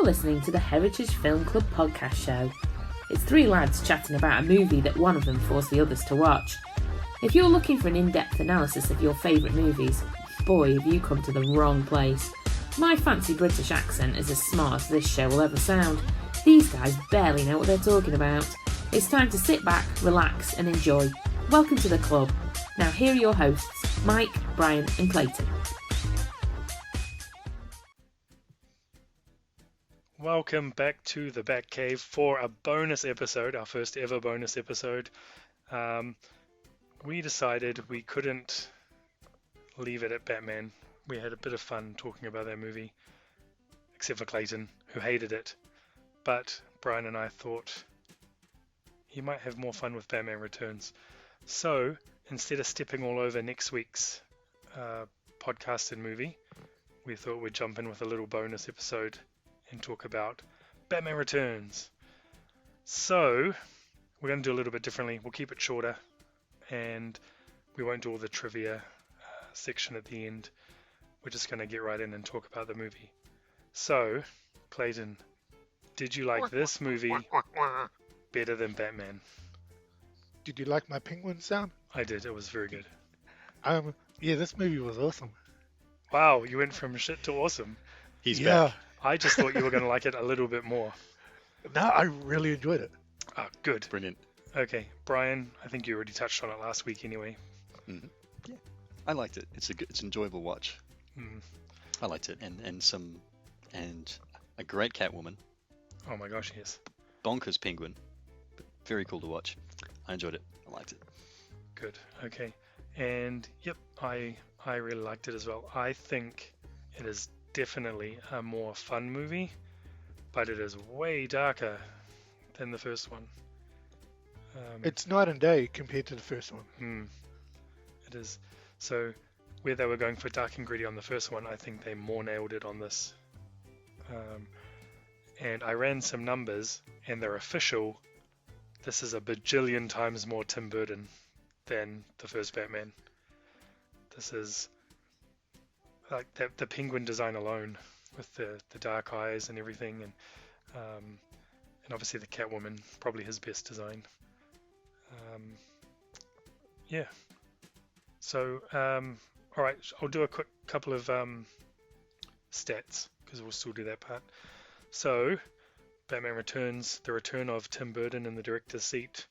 You're listening to the Heritage Film Club podcast show. It's three lads chatting about a movie that one of them forced the others to watch. If you're looking for an in-depth analysis of your favourite movies, boy, have you come to the wrong place. My fancy British accent is as smart as this show will ever sound. These guys barely know what they're talking about. It's time to sit back, relax and enjoy. Welcome to the club. Now here are your hosts, Mike, Brian and Clayton. Welcome back to the Batcave for a bonus episode, our first ever bonus episode. We decided we couldn't leave it at Batman. We had a bit of fun talking about that movie, except for Clayton, who hated it. But Brian and I thought he might have more fun with Batman Returns. So instead of stepping all over next week's podcasted movie, we thought we'd jump in with a little bonus episode and talk about Batman Returns. So we're going to do a little bit differently. We'll keep it shorter and we won't do all the trivia section at the end. We're just going to get right in and talk about the movie. So, Clayton, did you like this movie better than Batman? Did you like my penguin sound? I did. It was very good. Yeah, this movie was awesome. Wow, you went from shit to awesome. He's back. I just thought you were going to like it a little bit more. No, I really enjoyed it. Oh, good. Brilliant. Okay, Brian, I think you already touched on it last week anyway. Mm-hmm. Yeah, I liked it. It's an enjoyable watch. I liked it, and a great Catwoman. Oh my gosh, yes. Bonkers penguin. Very cool to watch. I enjoyed it. I liked it. Good. Okay. And yep, I really liked it as well. I think it is definitely a more fun movie, but it is way darker than the first one. It's night and day compared to the first one. It is. So where they were going for dark and gritty on the first one, I think they more nailed it on this. And I ran some numbers, and they're official. This is a bajillion times more Tim Burton than the first Batman. This is like the penguin design alone, with the dark eyes and everything, and obviously the Catwoman, probably his best design. Yeah. So, all right, I'll do a quick couple of stats, because we'll still do that part. So, Batman Returns, the return of Tim Burton in the director's seat,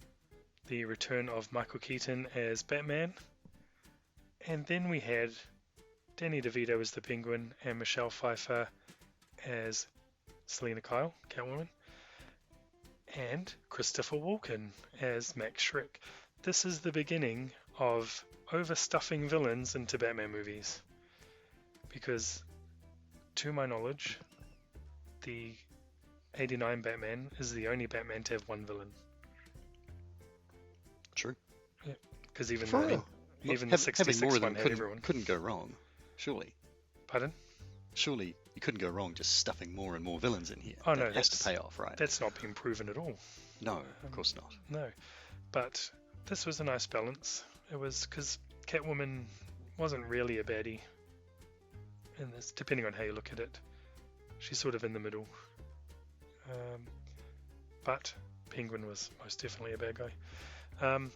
the return of Michael Keaton as Batman, and then we had Danny DeVito as the Penguin and Michelle Pfeiffer as Selena Kyle, Catwoman, and Christopher Walken as Max Schreck. This is the beginning of overstuffing villains into Batman movies, because to my knowledge the 89 Batman is the only Batman to have one villain. True. Yeah, because even the 66 one had everyone. Couldn't go wrong, surely. Pardon? Surely you couldn't go wrong just stuffing more and more villains in here. Oh no, that has to pay off, right? That's not been proven at all. No, of course not. No, but this was a nice balance. It was because Catwoman wasn't really a baddie in this, depending on how you look at it. She's sort of in the middle. But Penguin was most definitely a bad guy.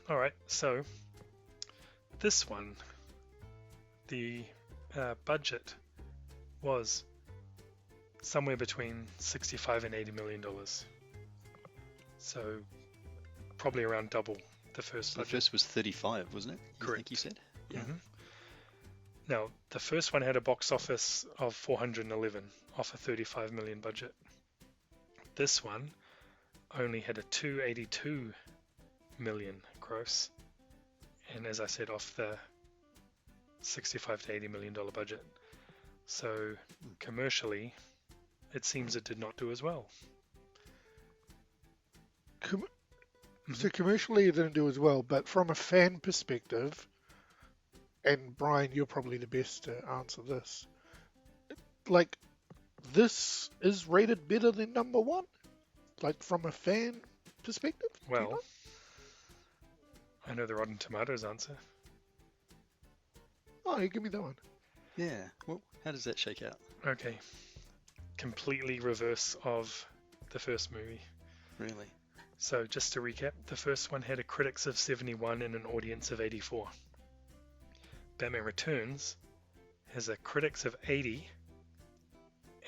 Alright, so this one, the budget was somewhere between $65 and $80 million. So probably around double the first budget. The first was 35, wasn't it? Correct. I think you said? Yeah. Mm-hmm. Now, the first one had a box office of 411 off a 35 million budget. This one only had a 282 million gross, and as I said, off the 65 to 80 million dollar budget. So commercially, it seems it did not do as well. So commercially it didn't do as well, but from a fan perspective, and Brian, you're probably the best to answer this, like, this is rated better than number one? Like, from a fan perspective? Well, you know? I know the Rotten Tomatoes answer. Oh, you give me that one. Yeah. Well, how does that shake out? Okay. completely reverse of the first movie. Really? So just to recap, the first one had a critics of 71 and an audience of 84. Batman Returns has a critics of 80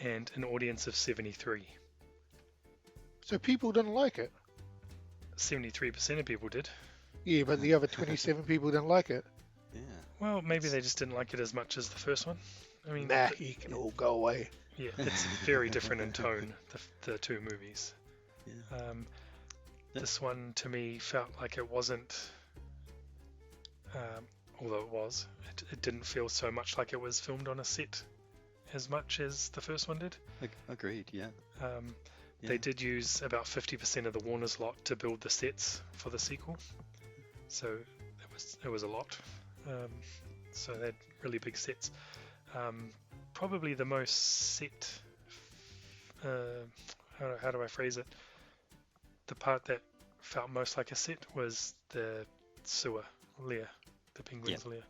and an audience of 73. So people didn't like it. 73% of people did. Yeah, but the other 27 people didn't like it. Yeah. Well, maybe they just didn't like it as much as the first one. I mean, Nah, you can all go away. yeah, it's very different in tone, the two movies. Yeah. This one, to me, felt like it wasn't, although it was, it didn't feel so much like it was filmed on a set as much as the first one did. Agreed. Yeah. They Yeah. did use about 50% of the Warner's lot to build the sets for the sequel, so it was a lot. So they had really big sets. Probably the most set. How do I phrase it? The part that felt most like a set was the sewer lair, the penguin's lair.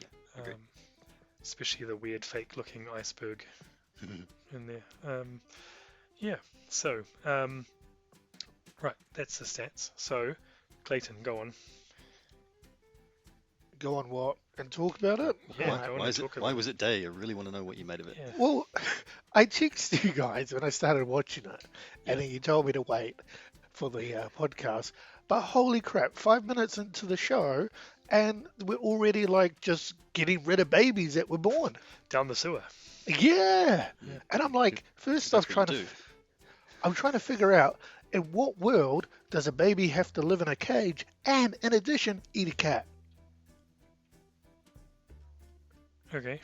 Yeah, agreed. Especially the weird fake-looking iceberg in there. Yeah. So, right, that's the stats. So, Clayton, go on. Go on what? And talk about it? Yeah, Alright. go on Why, and talk why about was it day? I really want to know what you made of it. Yeah. Well, I texted you guys when I started watching it, and then you told me to wait for the podcast. But holy crap, 5 minutes into the show, and we're already like just getting rid of babies that were born. Down the sewer. Yeah. And I'm like, first off, That's what you do. I'm trying to figure out in what world does a baby have to live in a cage and, in addition, eat a cat? Okay.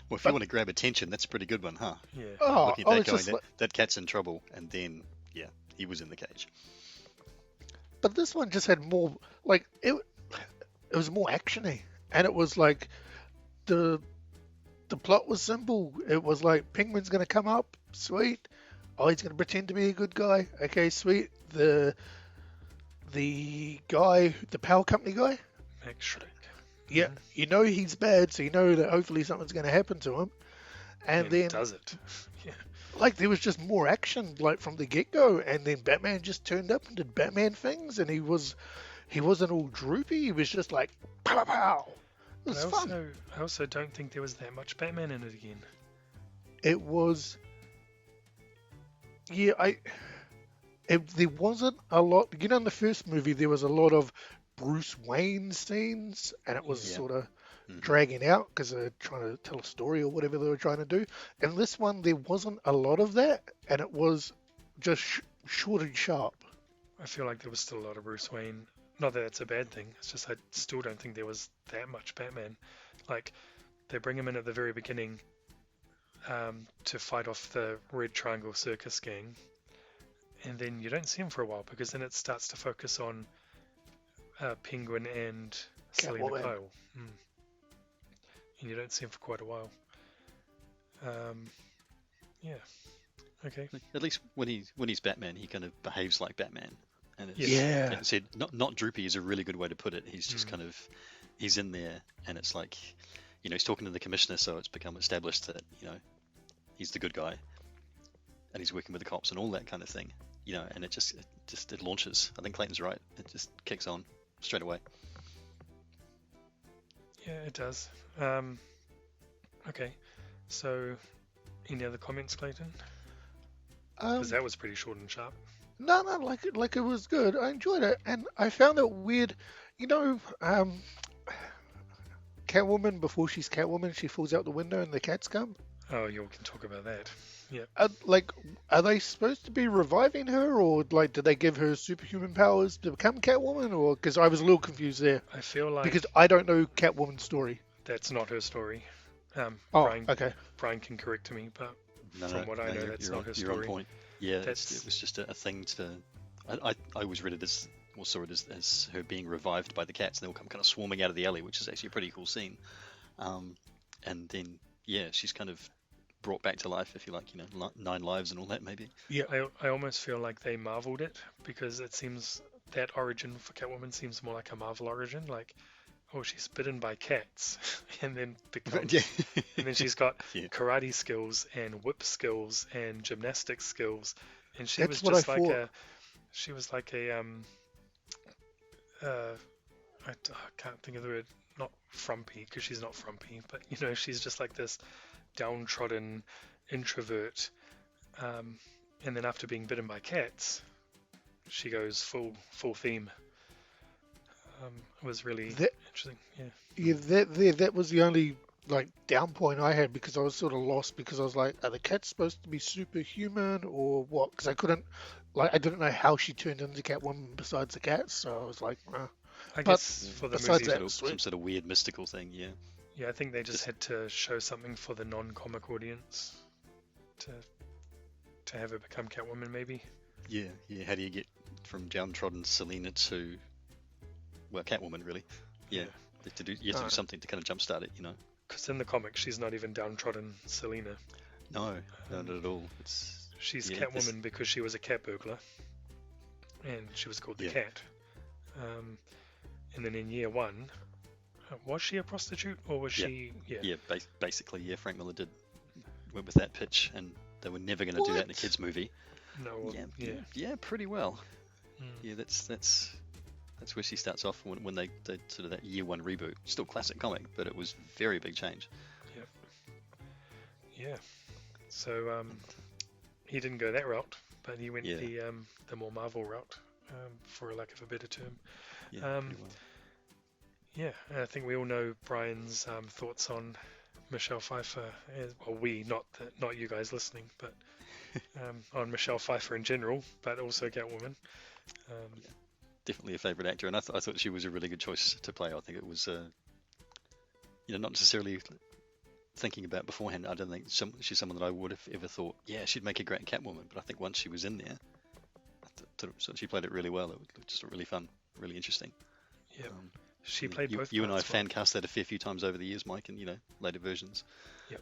Well, if you want to grab attention, that's a pretty good one, huh? Yeah. Oh, Looking I at was that going, just like, that cat's in trouble, and then, yeah, he was in the cage. but this one just had more, like, it was more actiony, and it was like the plot was simple. It was like Penguin's gonna come up, sweet. Oh, he's gonna pretend to be a good guy. Okay, sweet. The guy, the power company guy. Max Schreck. Yeah, you know he's bad, so you know that hopefully something's gonna happen to him. And then does it? Yeah. like there was just more action like from the get-go, and then Batman just turned up and did Batman things, and he wasn't all droopy. He was just like pow pow pow. It was fun. I also don't think there was that much Batman in it again. It was, yeah, there wasn't a lot. You know, in the first movie there was a lot of Bruce Wayne scenes, and it was sort of dragging out because they're trying to tell a story or whatever they were trying to do. In this one, there wasn't a lot of that, and it was just short and sharp. I feel like there was still a lot of Bruce Wayne. Not that it's a bad thing. It's just I still don't think there was that much Batman. Like, they bring him in at the very beginning to fight off the Red Triangle Circus gang, and then you don't see him for a while because then it starts to focus on Penguin and Selina Catwoman. Kyle. And you don't see him for quite a while. Yeah. Okay. At least when he's Batman, he kind of behaves like Batman. And it's, Yeah. like I said, not droopy is a really good way to put it. He's just kind of, he's in there, and it's like, you know, he's talking to the commissioner, so it's become established that, you know, he's the good guy, and he's working with the cops and all that kind of thing, you know, and it launches. I think Clayton's right. It just kicks on straight away. Yeah, it does. Okay. So, any other comments, Clayton? Because that was pretty short and sharp. No, like it was good. I enjoyed it, and I found it weird. You know, Catwoman, before she's Catwoman, she falls out the window and the cats come. Oh, you can talk about that. Yeah. Are they supposed to be reviving her, or like, did they give her superhuman powers to become Catwoman, or because I was a little confused there I feel like because I don't know Catwoman's story. that's not her story. Okay. Brian can correct me, but No, from what I know, you're- that's you're not on- her You're on story. point. Yeah, it That's- was just a thing to. I always read it as, or saw it as her being revived by the cats, and they all come kind of swarming out of the alley, which is actually a pretty cool scene. And then she's kind of brought back to life, if you like, you know, 9 lives and all that, maybe. Yeah. I almost feel like they marveled it because it seems that origin for Catwoman seems more like a Marvel origin. Like, well, she's bitten by cats, and then becomes, Yeah. and then she's got Yeah. karate skills and whip skills and gymnastics skills, and she That's was what I just like thought. she was like a I can't think of the word, not frumpy, because she's not frumpy, but she's just like this downtrodden introvert, and then after being bitten by cats, she goes full theme. It was really That interesting. Yeah. that was the only like down point I had, because I was sort of lost, because I was like, are the cats supposed to be superhuman or what? Because I didn't know how she turned into Catwoman besides the cats, so I was like, I But guess for the besides movie, that, Some sort of weird mystical thing, yeah. yeah, I think they just had to show something for the non-comic audience to have her become Catwoman, maybe. Yeah. How do you get from downtrodden Selena to, well, Catwoman, really? Yeah. You have to do something to kind of jumpstart it, Because in the comics, she's not even downtrodden Selena. No, not at all. She's Yeah, Catwoman because she was a cat burglar, and she was called the Yeah. Cat. And then in year one, was she a prostitute or was Yeah. she? Yeah. Yeah, basically, yeah. Frank Miller went with that pitch, and they were never going to do that in a What? kids' movie. No. Well, Yeah, pretty well. Mm. Yeah, that's where she starts off when they sort of that year one reboot. Still classic comic, but it was very big change. Yeah. So he didn't go that route, but he went Yeah. the more Marvel route, for lack of a better term. Yeah, pretty well. Yeah, and I think we all know Brian's thoughts on Michelle Pfeiffer. Not you guys listening, but on Michelle Pfeiffer in general, but also Catwoman. Definitely a favourite actor, and I thought she was a really good choice to play. I think it was, not necessarily thinking about beforehand. I don't think she's someone that I would have ever thought, yeah, she'd make a great Catwoman. But I think once she was in there, so she played it really well. It was just really fun, really interesting. Yeah, she played both. You and I parts fan cast that a fair few times over the years, Mike, and later versions. Yep.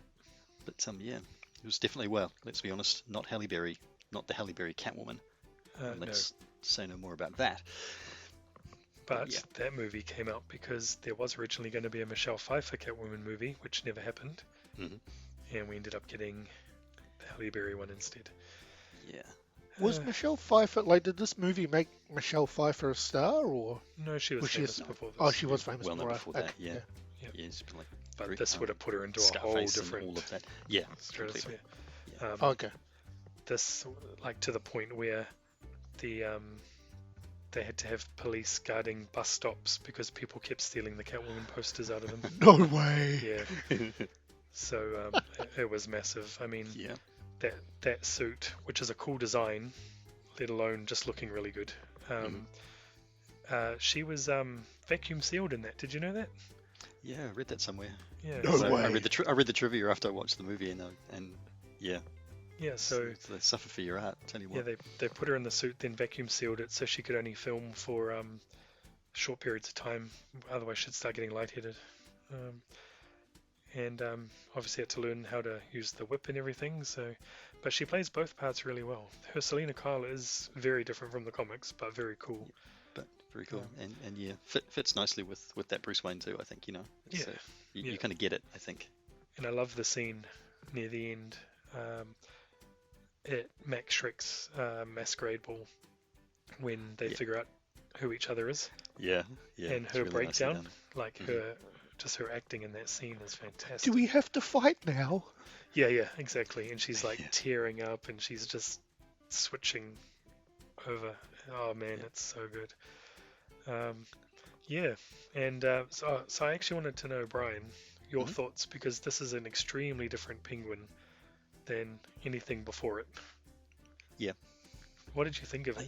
But yeah, it was definitely well. Let's be honest, not Halle Berry, not the Halle Berry Catwoman. Let's say no more about that. But yeah. that movie came out because there was originally going to be a Michelle Pfeiffer Catwoman movie, which never happened, and we ended up getting the Halle Berry one instead. Yeah. Was Michelle Pfeiffer, did this movie make Michelle Pfeiffer a star, or? No, she was famous before this. Oh, she was famous Well known before that, okay, yeah. Yeah. Yeah, it's been like But this would have put her into a whole Scarface and different all of that. Yeah, stratosphere. completely. Okay. This, to the point where they had to have police guarding bus stops because people kept stealing the Catwoman posters out of them. No way. Yeah. So it was massive. I mean, Yeah. that suit, which is a cool design, let alone just looking really good. She was vacuum sealed in that. Did you know that? Yeah, I read that somewhere. Yeah. No so, way. I read the trivia after I watched the movie, and yeah. Yeah. So they suffer for your art. Tell you yeah, what. they put her in the suit, then vacuum sealed it, so she could only film for short periods of time. Otherwise, she'd start getting lightheaded. And obviously had to learn how to use the whip and everything. So, but she plays both parts really well. Her Selena Kyle is very different from the comics, but very cool. But very cool, and yeah, fits nicely with that Bruce Wayne too. I think It's, Yeah. you kind of get it. I think. And I love the scene near the end at Max Shrek's masquerade ball when they figure out who each other is. Yeah. And it's her really nicely breakdown, done. like her acting in that scene is fantastic. Do we have to fight now? Yeah, exactly. And she's like Yeah. tearing up, and she's just switching over. Oh man, it's so good. Yeah, and so I actually wanted to know, Brian, your thoughts, because this is an extremely different Penguin than anything before it. Yeah. What did you think of it?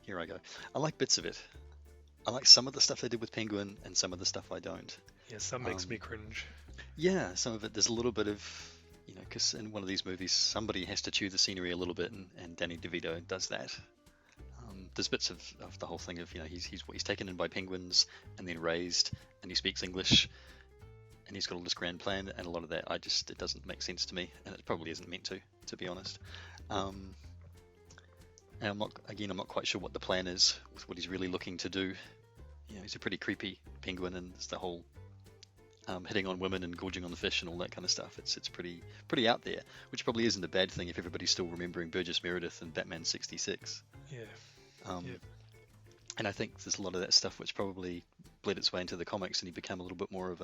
Here I go. I like bits of it. I like some of the stuff they did with Penguin, and some of the stuff I don't. Yeah, some makes me cringe. Yeah, some of it, there's a little bit of, because in one of these movies, somebody has to chew the scenery a little bit, and Danny DeVito does that. There's bits of the whole thing of, he's taken in by penguins and then raised, and he speaks English, and he's got all this grand plan, and a lot of that, it doesn't make sense to me, and it probably isn't meant to be honest. And I'm not quite sure what the plan is with what he's really looking to do. He's a pretty creepy penguin, and it's the whole hitting on women and gorging on the fish and all that kind of stuff. It's pretty out there, which probably isn't a bad thing if everybody's still remembering Burgess Meredith and Batman '66. Yeah. And I think there's a lot of that stuff which probably bled its way into the comics, and he became a little bit more of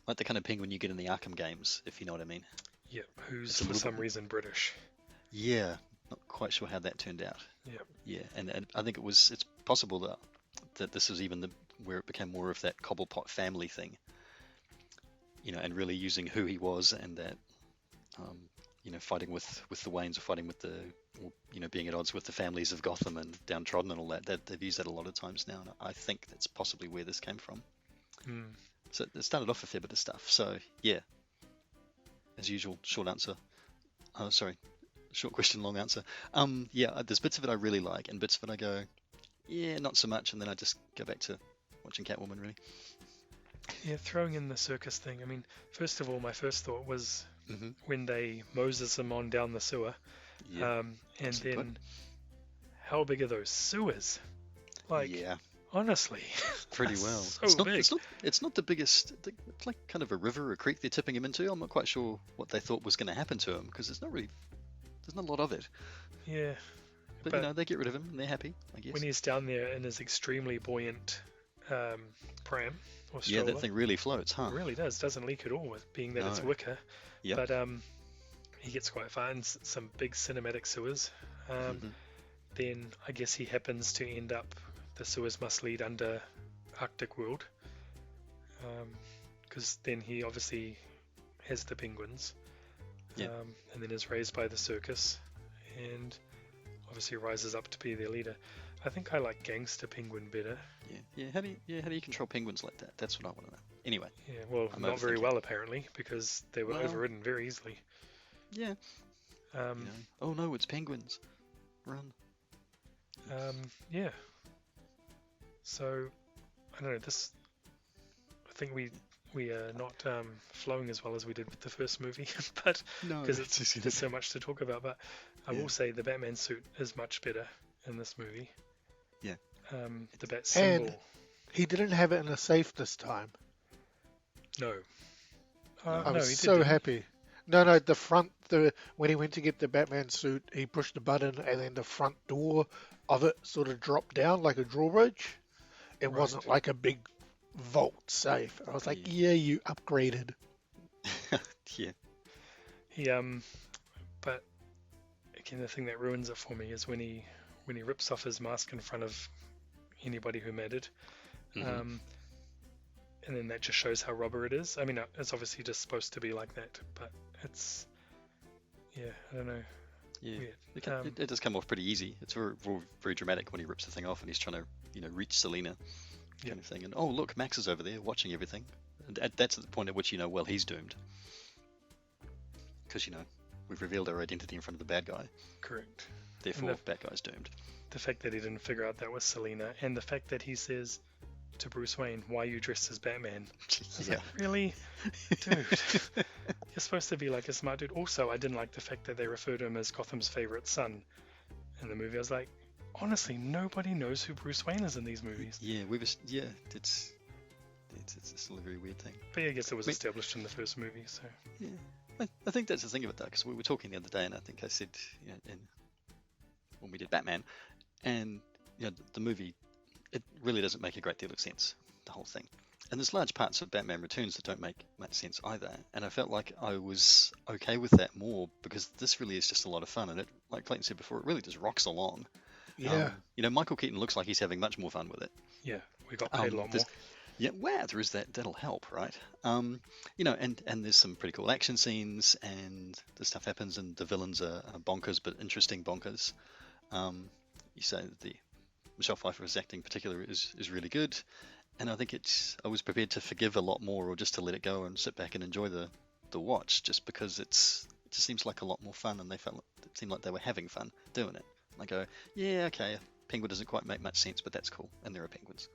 like the kind of penguin you get in the Arkham games, if you know what I mean. Yeah, who's for some reason British. Yeah, not quite sure how that turned out. Yeah, and I think it's possible that this was even where it became more of that Cobblepot family thing. And really using who he was, and that fighting with the Waynes, or fighting with being at odds with the families of Gotham and downtrodden and all that. They've used that a lot of times now, and I think that's possibly where this came from. So it started off a fair bit of stuff. So yeah, as usual, short answer. Short question, long answer. There's bits of it I really like, and bits of it I go, yeah, not so much, and then I just go back to watching Catwoman, really. Yeah, throwing in the circus thing. I mean, first of all, my first thought was when they Moses him on down the sewer. And then, how big are those sewers? Honestly, pretty well. So big. It's not the biggest. It's like kind of a river or a creek they're tipping him into. I'm not quite sure what they thought was going to happen to him, because there's not a lot of it. Yeah. But they get rid of him and they're happy, I guess. When he's down there in his extremely buoyant pram or stroller. Yeah, that thing really floats, huh? It really does. Doesn't leak at all, with being that it's wicker. Yep. But he gets quite far in some big cinematic sewers. Then I guess he happens to end up. The sewers must lead under Arctic World, because then he obviously has the penguins, and then is raised by the circus, and obviously rises up to be their leader. I think I like Gangster Penguin better. Yeah. How do you control penguins like that? That's what I want to know. Anyway. Yeah. Well, not very well apparently, because they were overridden very easily. Yeah. Oh no, it's penguins. Run. Yeah. So, I don't know. I think we are not flowing as well as we did with the first movie, but because there's so much to talk about. But I will say the Batman suit is much better in this movie. Yeah. The bat symbol. And he didn't have it in a safe this time. No. I was so happy. No, the front, when he went to get the Batman suit, he pushed the button and then the front door of it sort of dropped down like a drawbridge. It wasn't like a big vault safe. I was like, yeah, you upgraded. Yeah. But again, the thing that ruins it for me is when he rips off his mask in front of anybody who mattered. And then that just shows how rubber it is. I mean, it's obviously just supposed to be like that, but it's, I don't know. Yeah, it does come off pretty easy. It's very, very dramatic when he rips the thing off and he's trying to, reach Selina, kind of thing. And oh look, Max is over there watching everything. And that's the point at which he's doomed. Because we've revealed our identity in front of the bad guy. Correct. Therefore, bad guy's doomed. The fact that he didn't figure out that was Selina, and the fact that he says to Bruce Wayne, "Why are you dressed as Batman?" Like, really, dude? You're supposed to be like a smart dude. Also, I didn't like the fact that they refer to him as Gotham's favorite son in the movie. I was like, honestly, nobody knows who Bruce Wayne is in these movies. Yeah, it's still a very weird thing. But yeah, I guess it was established in the first movie, so. Yeah, I think that's the thing of it though, because we were talking the other day, and I think I said, when we did Batman, and the movie, it really doesn't make a great deal of sense, the whole thing. And there's large parts of Batman Returns that don't make much sense either. And I felt like I was okay with that more because this really is just a lot of fun. And it, like Clayton said before, it really just rocks along. Yeah. Michael Keaton looks like he's having much more fun with it. Yeah, we got paid a lot more. Yeah, wow, there is that. That'll help, right? And there's some pretty cool action scenes, and the stuff happens, and the villains are bonkers, but interesting bonkers. You say that the Michelle Pfeiffer's acting in particular is really good, and I think I was prepared to forgive a lot more, or just to let it go and sit back and enjoy the watch, just because it just seems like a lot more fun, and it seemed like they were having fun doing it. I go, yeah, okay, a penguin doesn't quite make much sense, but that's cool, and there are penguins.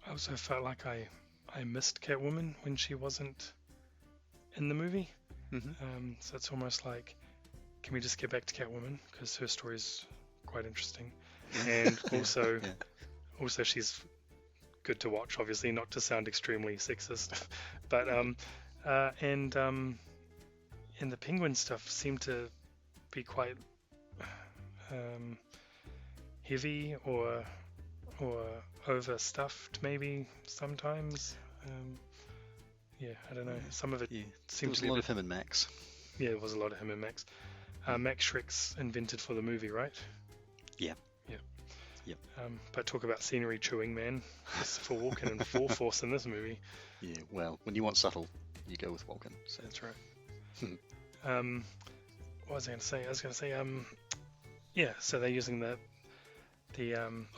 I also felt like I missed Catwoman when she wasn't in the movie. So it's almost like can we just get back to Catwoman, because her story's quite interesting, and also Yeah. also she's good to watch. Obviously, not to sound extremely sexist, but and the Penguin stuff seemed to be quite heavy or overstuffed maybe sometimes. Yeah, I don't know. Some of it Yeah. There seemed was to a be lot of him and Max. yeah, there was a lot of him and Max. Max Shrek's invented for the movie, right? Yeah. Yeah. Yep. But talk about scenery chewing, man. For Walken and full force in this movie. Yeah. Well, when you want subtle, you go with Walken. So. That's right. What was I going to say? I was going to say, yeah. So they're using the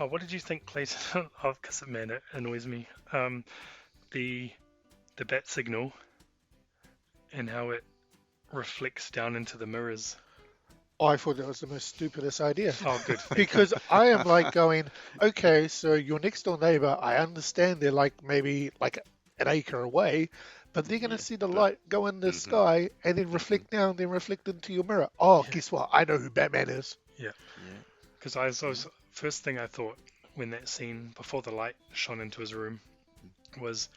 oh, what did you think, Clayton? Oh, because man, it annoys me. The bat signal and how it reflects down into the mirrors. I thought that was the most stupidest idea. Oh, good. Because I am like going, okay, so your next door neighbor, I understand they're like maybe like an acre away, but they're going to see the light go in the sky and then reflect down, then reflect into your mirror. Oh, guess what? I know who Batman is. Yeah. Because I was first thing I thought when that scene before the light shone into his room was,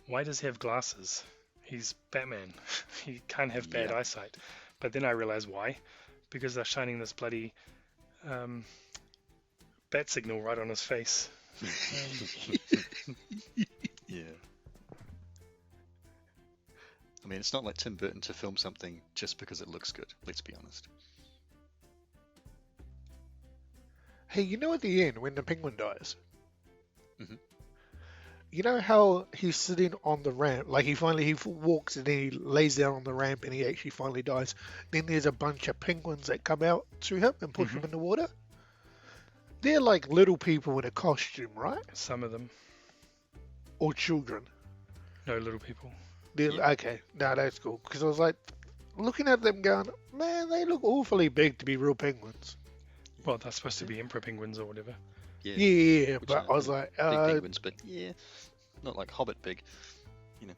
why does he have glasses? He's Batman. He can't have bad eyesight. But then I realized why. Because they're shining this bloody bat signal right on his face. Yeah. I mean, it's not like Tim Burton to film something just because it looks good. Let's be honest. Hey, you know at the end when the penguin dies? Mhm. You know how he's sitting on the ramp, like he walks and then he lays down on the ramp and he actually finally dies. Then there's a bunch of penguins that come out to him and push him in the water. They're like little people in a costume, right? Some of them. Or children. No, little people. Okay, no, that's cool. Because I was like, looking at them going, man, they look awfully big to be real penguins. Well, they're supposed to be emperor penguins or whatever. Yeah, Which but are I was like, big penguins, but yeah, not like Hobbit big. You know.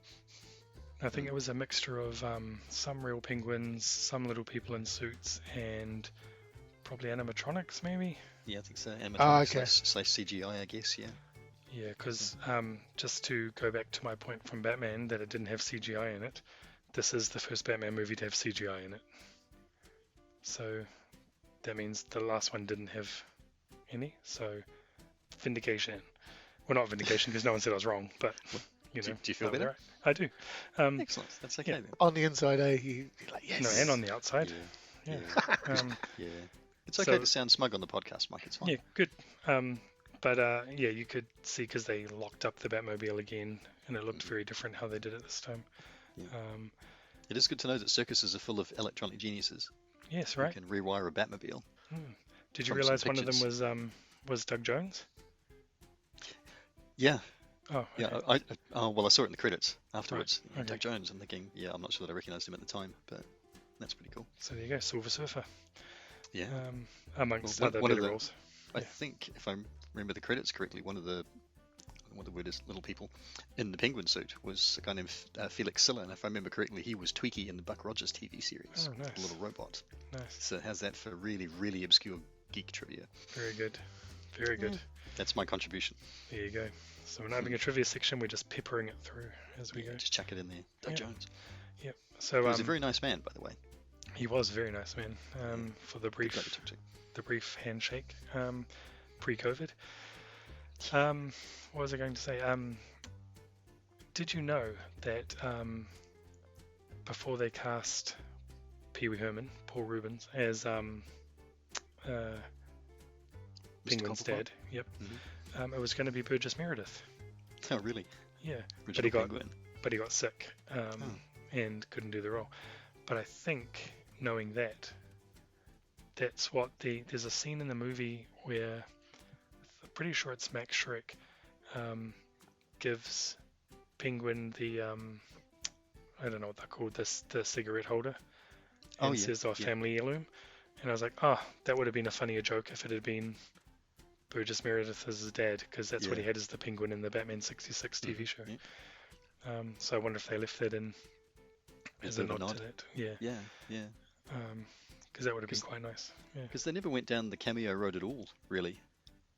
I think it was a mixture of some real penguins, some little people in suits, and probably animatronics, maybe. Yeah, I think so. Animatronics okay. slash CGI, I guess. Yeah. Yeah, because just to go back to my point from Batman that it didn't have CGI in it, this is the first Batman movie to have CGI in it. So that means the last one didn't have any. So vindication. Well, not vindication because no one said I was wrong, but you know. Do you feel I'm better? right. I do. Excellent. That's okay then. on the inside, you're like, yes. No, and on the outside. Yeah. Yeah. Yeah. It's okay So- to sound smug on the podcast, Mike. It's fine. Yeah, good. But yeah, you could see because they locked up the Batmobile again, and it looked very different how they did it this time. Yeah. It is good to know that circuses are full of electronic geniuses. Yes, Who right. can rewire a Batmobile. Did you from some realize one of them pictures. was Doug Jones? Yeah. Oh, okay. Yeah. Well, I saw it in the credits afterwards. Right, Doug okay. Jones. I'm thinking, yeah, I'm not sure that I recognised him at the time, but that's pretty cool. So there you go, Silver Surfer. Yeah. Amongst Well, other one of better the- roles. I yeah. think if I remember the credits correctly, one of the what the word is, little people in the penguin suit was a guy named Felix Silla, and if I remember correctly, he was Tweaky in the Buck Rogers TV series, Oh, nice. the little robot. Nice. So it has that for really, really obscure geek trivia. Very good. Very good. That's my contribution. There you go. So we're not having a trivia section, we're just peppering it through as we go. Just chuck it in there. Doug Yeah. Jones. Yep. So He was a very nice man, by the way. he was a very nice man. For the Good guy to brief talk to. the brief handshake pre-COVID. What was I going to say? Did you know that before they cast Pee Wee Herman, Paul Rubens, as Mr. Penguin's Cobblepot? dad, yep, it was going to be Burgess Meredith. Oh, really? Yeah, Original Penguin. but he got sick and couldn't do the role. But I think knowing that, that's what there's a scene in the movie where I'm pretty sure it's Max Shrek gives Penguin the I don't know what they're called, the cigarette holder, and Oh, yeah, says, "Oh, yeah. family heirloom," and I was like, "Oh, that would have been a funnier joke if it had been Burgess Meredith as his dad, because that's what Yeah. he had as the Penguin in the Batman '66 TV show." Yeah. So I wonder if they left that in as a bit of a nod to nod. that. Yeah. Yeah. because that would have been quite nice. Yeah. Because they never went down the cameo road at all, really,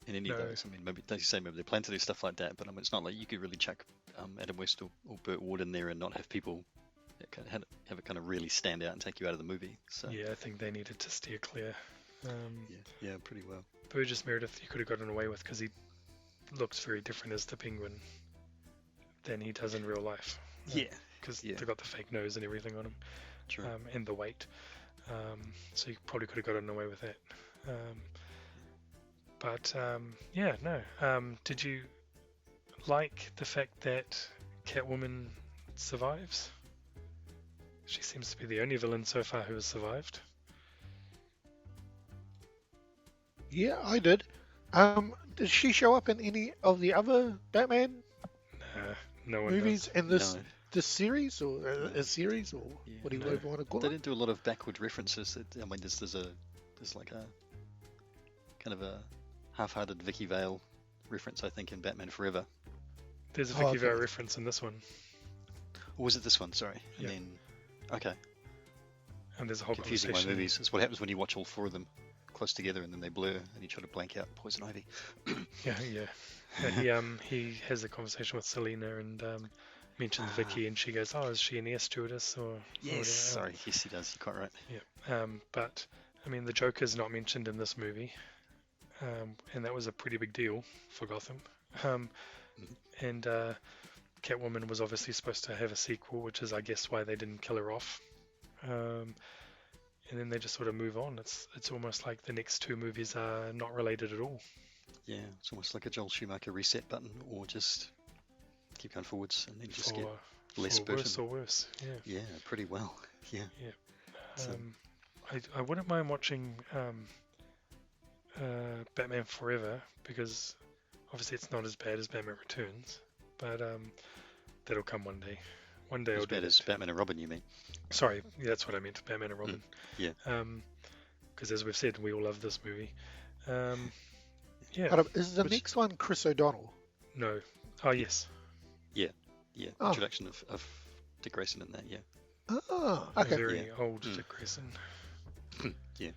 in any of No. those. I mean, maybe they say maybe they plan to do stuff like that, but it's not like you could really chuck Adam West or Burt Ward in there and not have people that have it kind of really stand out and take you out of the movie. So Yeah, I think they needed to steer clear. yeah, pretty well. Burgess Meredith, you could have gotten away with because he looks very different as the Penguin than he does in real life. Because Yeah. they got the fake nose and everything on him, True. and the weight. So you probably could have gotten away with that. Did you like the fact that Catwoman survives? She seems to be the only villain so far who has survived. Yeah, I did. Did she show up in any of the other Batman No one movies does. in this No. this series, or a series, or what do you no. want to call They it? didn't do a lot of backward references. I mean, there's like a kind of a half-hearted Vicky Vale reference, I think, in Batman Forever. There's a Oh, Vicky okay. Vale reference in this one, Or was it this one? Sorry. And Yeah. then, okay, and there's a whole confusing my conversation. movies. It's what happens when you watch all four of them close together and then they blur and you try to blank out Poison Ivy. Yeah. And he has a conversation with Selena and mentions Vicky, and she goes, "Oh, is she an air stewardess or?" Yes, whatever?" sorry. Yes, he does. You're quite right. Yeah. But I mean, the Joker's not mentioned in this movie, and that was a pretty big deal for Gotham. And Catwoman was obviously supposed to have a sequel, which is, I guess, why they didn't kill her off. And then they just sort of move on. It's almost like the next two movies are not related at all. Yeah, it's almost like a Joel Schumacher reset button, or just keep going forwards and then just get less for Burton. worse or worse. Yeah. Yeah, pretty well. Yeah. So- I wouldn't mind watching Batman Forever, because obviously it's not as bad as Batman Returns, but that'll come one day. One day As I'll do bad that as too. Batman and Robin, you mean? Sorry, yeah, that's what I meant, Batman and Robin. yeah. Because as we've said, we all love this movie. Yeah. But is the Which- next one Chris O'Donnell? No. Oh, yes. Yeah, Oh. introduction of Dick Grayson in that, yeah. Oh, A okay. very Yeah. old Mm. Dick Grayson. Yeah.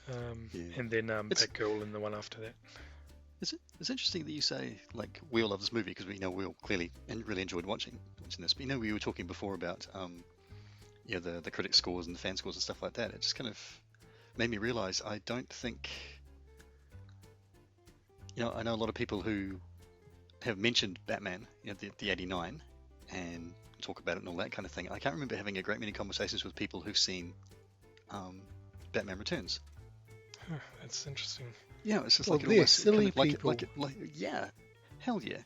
Yeah. And then It's- Batgirl in the one after that. It's interesting that you say, like, we all love this movie, because we all clearly and really enjoyed watching this. But we were talking before about, the critic scores and the fan scores and stuff like that. It just kind of made me realise I don't think, I know a lot of people who have mentioned Batman, the 89, and talk about it and all that kind of thing. I can't remember having a great many conversations with people who've seen Batman Returns. Huh, that's interesting. Yeah, it's just Well, like it they're almost silly kind of people. yeah, hell yeah.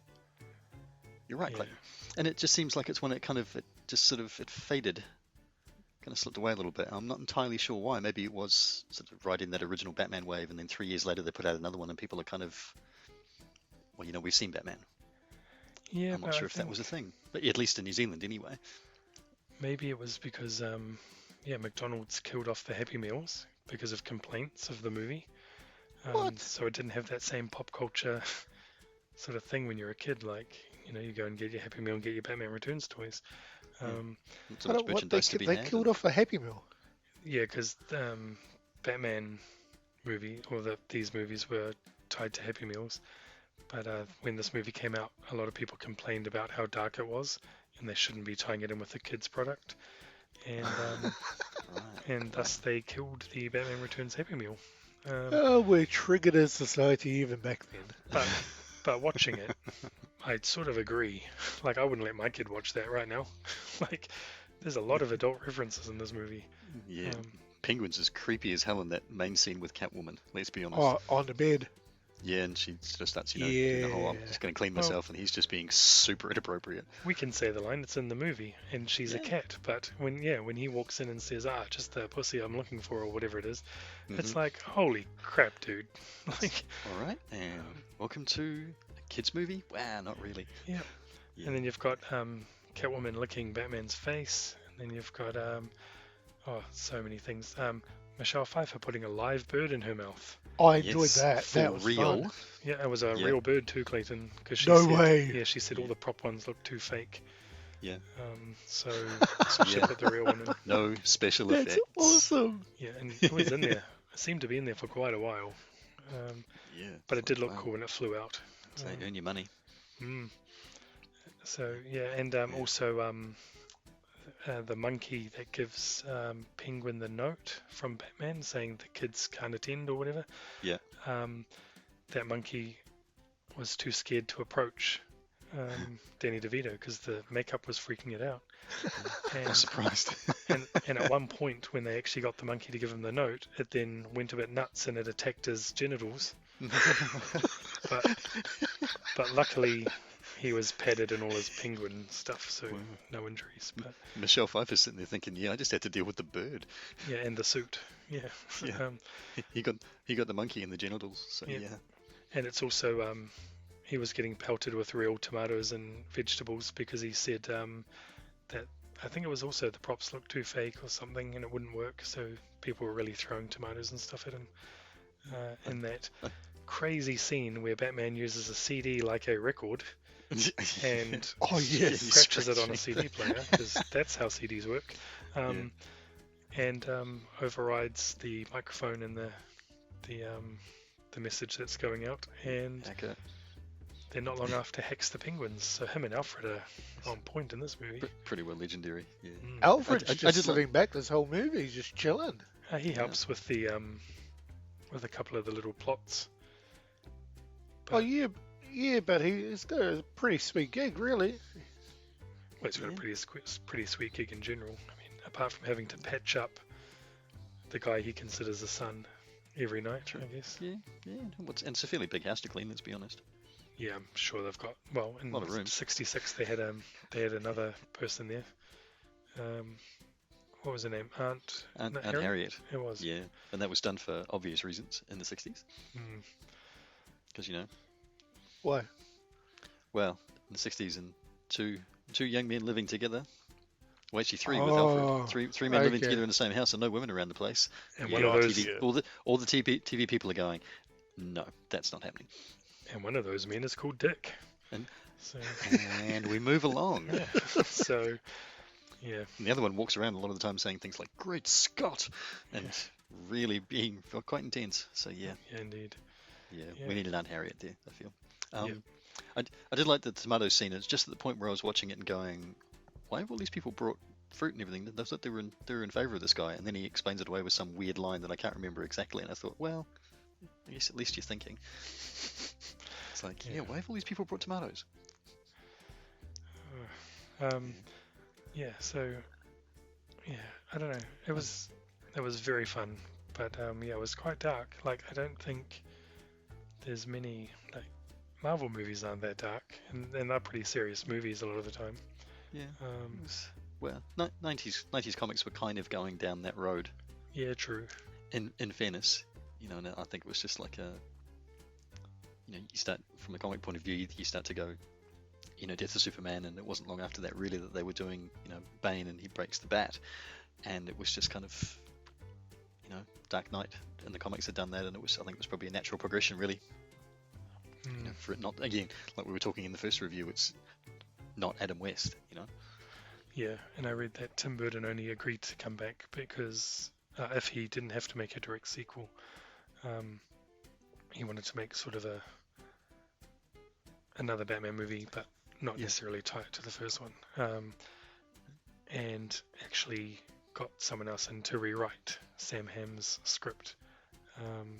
You're right, Yeah. Clayton. And it just seems like it's when it faded, kind of slipped away a little bit. I'm not entirely sure why. Maybe it was sort of right in that original Batman wave, and then 3 years later they put out another one, and people are kind of, we've seen Batman. Yeah, I'm but not I sure if that think was a thing, but at least in New Zealand anyway. maybe it was because McDonald's killed off the Happy Meals because of complaints of the movie. What? So it didn't have that same pop culture sort of thing when you're a kid. Like, you go and get your Happy Meal and get your Batman Returns toys. Not so much What, merchandise to be they had. killed off a Happy Meal. Yeah, because Batman movie, or these movies were tied to Happy Meals. But when this movie came out, a lot of people complained about how dark it was, and they shouldn't be tying it in with a kid's product. And Right. and thus they killed the Batman Returns Happy Meal. Oh, we're triggered as society even back then. But watching it, I'd sort of agree. Like, I wouldn't let my kid watch that right now. Like, there's a lot of adult references in this movie. Yeah. Penguin's as creepy as hell in that main scene with Catwoman, let's be honest. Oh, on the bed. Yeah, and she sort of starts, doing the whole, I'm Yeah. just going to clean myself, and he's just being super inappropriate. We can say the line, it's in the movie, and she's a cat. But when he walks in and says, just the pussy I'm looking for, or whatever it is, it's like, holy crap, dude. Like, All right, and welcome to a kids' movie? Wow, not really. yeah. And then you've got Catwoman licking Batman's face, and then you've got, so many things. Michelle Pfeiffer putting a live bird in her mouth. I enjoyed Yes, that. for That was real. fun. Yeah, it was a Yeah. real bird too, Clayton. Cause she No said, way. Yeah, she said all the prop ones look too fake. Yeah. So should put the real one in. No special That's effects. awesome. Yeah, and it was in there. It seemed to be in there for quite a while. Yeah. But it did look Wow. cool when it flew out. So earn your money. So yeah, and also the monkey that gives Penguin the note from Batman saying the kids can't attend or whatever. Yeah. That monkey was too scared to approach Danny DeVito because the makeup was freaking it out. I'm surprised. and at one point when they actually got the monkey to give him the note, it then went a bit nuts and it attacked his genitals. but luckily he was padded in all his penguin stuff, so no injuries. But Michelle Pfeiffer's sitting there thinking, yeah, I just had to deal with the bird. yeah, and the suit. Yeah. Yeah. He got the monkey in the genitals, so yeah. And it's also he was getting pelted with real tomatoes and vegetables because he said that I think it was also the props looked too fake or something and it wouldn't work, so people were really throwing tomatoes and stuff at him. In that crazy scene where Batman uses a CD like a record and scratches it on a CD player, because that's how CDs work, and overrides the microphone and the message that's going out, and they're not long after hacks the penguins. So him and Alfred are on point in this movie. Pretty well legendary. Yeah. Alfred's just sitting back this whole movie, he's just chilling. He helps with the with a couple of the little plots. But but he's got a pretty sweet gig, really. Well, he's got a pretty sweet gig in general. I mean, apart from having to patch up the guy he considers a son every night, I guess. Yeah. And it's a fairly big house to clean, let's be honest. Yeah, I'm sure they've got in a lot of room. '66 they had another person there. What was her name? Aunt Harriet. It was. Yeah, and that was done for obvious reasons in the '60s. Because Why? Well, in the '60s, and two young men living together. Well, actually, three with Alfred. Three men living together in the same house, and no women around the place. And one of those, all the TV people are going, no, that's not happening. And one of those men is called Dick. And we move along. So, yeah. And the other one walks around a lot of the time saying things like "Great Scott," and really being quite intense. So yeah. Yeah, indeed. Yeah, we need an Aunt Harriet there, I feel. I did like the tomato scene. It's just at the point where I was watching it and going, why have all these people brought fruit and everything? They thought they were in favour of this guy, and then he explains it away with some weird line that I can't remember exactly. And I thought, well, I guess at least you're thinking. It's like, why have all these people brought tomatoes? So, I don't know. It was very fun, but it was quite dark. Like, I don't think there's many, like, Marvel movies aren't that dark, and they're pretty serious movies a lot of the time. Yeah. Well, 90s comics were kind of going down that road. Yeah, true. In fairness, and I think it was just like you start from a comic point of view, you start to go, Death of Superman, and it wasn't long after that really that they were doing, Bane and he breaks the bat, and it was just kind of, Dark Knight and the comics had done that, and I think it was probably a natural progression really. For it not, again, like we were talking in the first review, it's not Adam West, Yeah, and I read that Tim Burton only agreed to come back because if he didn't have to make a direct sequel, he wanted to make sort of another Batman movie, but not necessarily tied to the first one. And actually got someone else in to rewrite Sam Hamm's script.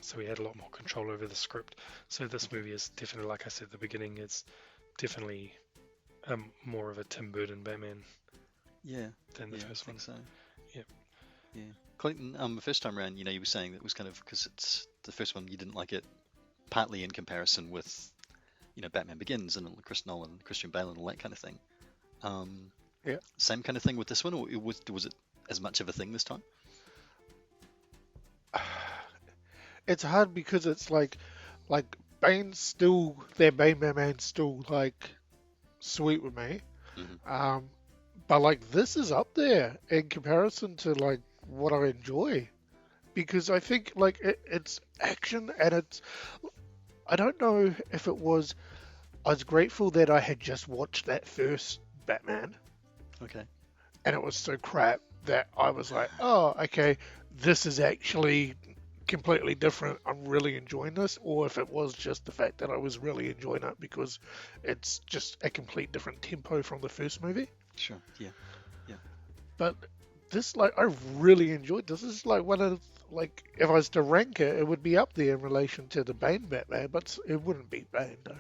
So he had a lot more control over the script. So this movie is definitely, like I said at the beginning, it's definitely more of a Tim Burton Batman than the first one. So. Yeah. Clayton, the first time around, you were saying that it was kind of, because it's the first one, you didn't like it partly in comparison with, Batman Begins and Chris Nolan, Christian Bale and all that kind of thing. Same kind of thing with this one, or was it as much of a thing this time? It's hard because it's like Bane's still, their Bane Batman's still like sweet with me. But like this is up there in comparison to like what I enjoy, because I think like it's action and I don't know if it was, I was grateful that I had just watched that first Batman Okay. and it was so crap that I was like, oh, okay, this is actually completely different. I'm really enjoying this. Or if it was just the fact that I was really enjoying it because it's just a complete different tempo from the first movie. Sure. Yeah. But this, like, I really enjoyed this. This is like one of, like, if I was to rank it, it would be up there in relation to the Bane Batman, but it wouldn't beat Bane, though.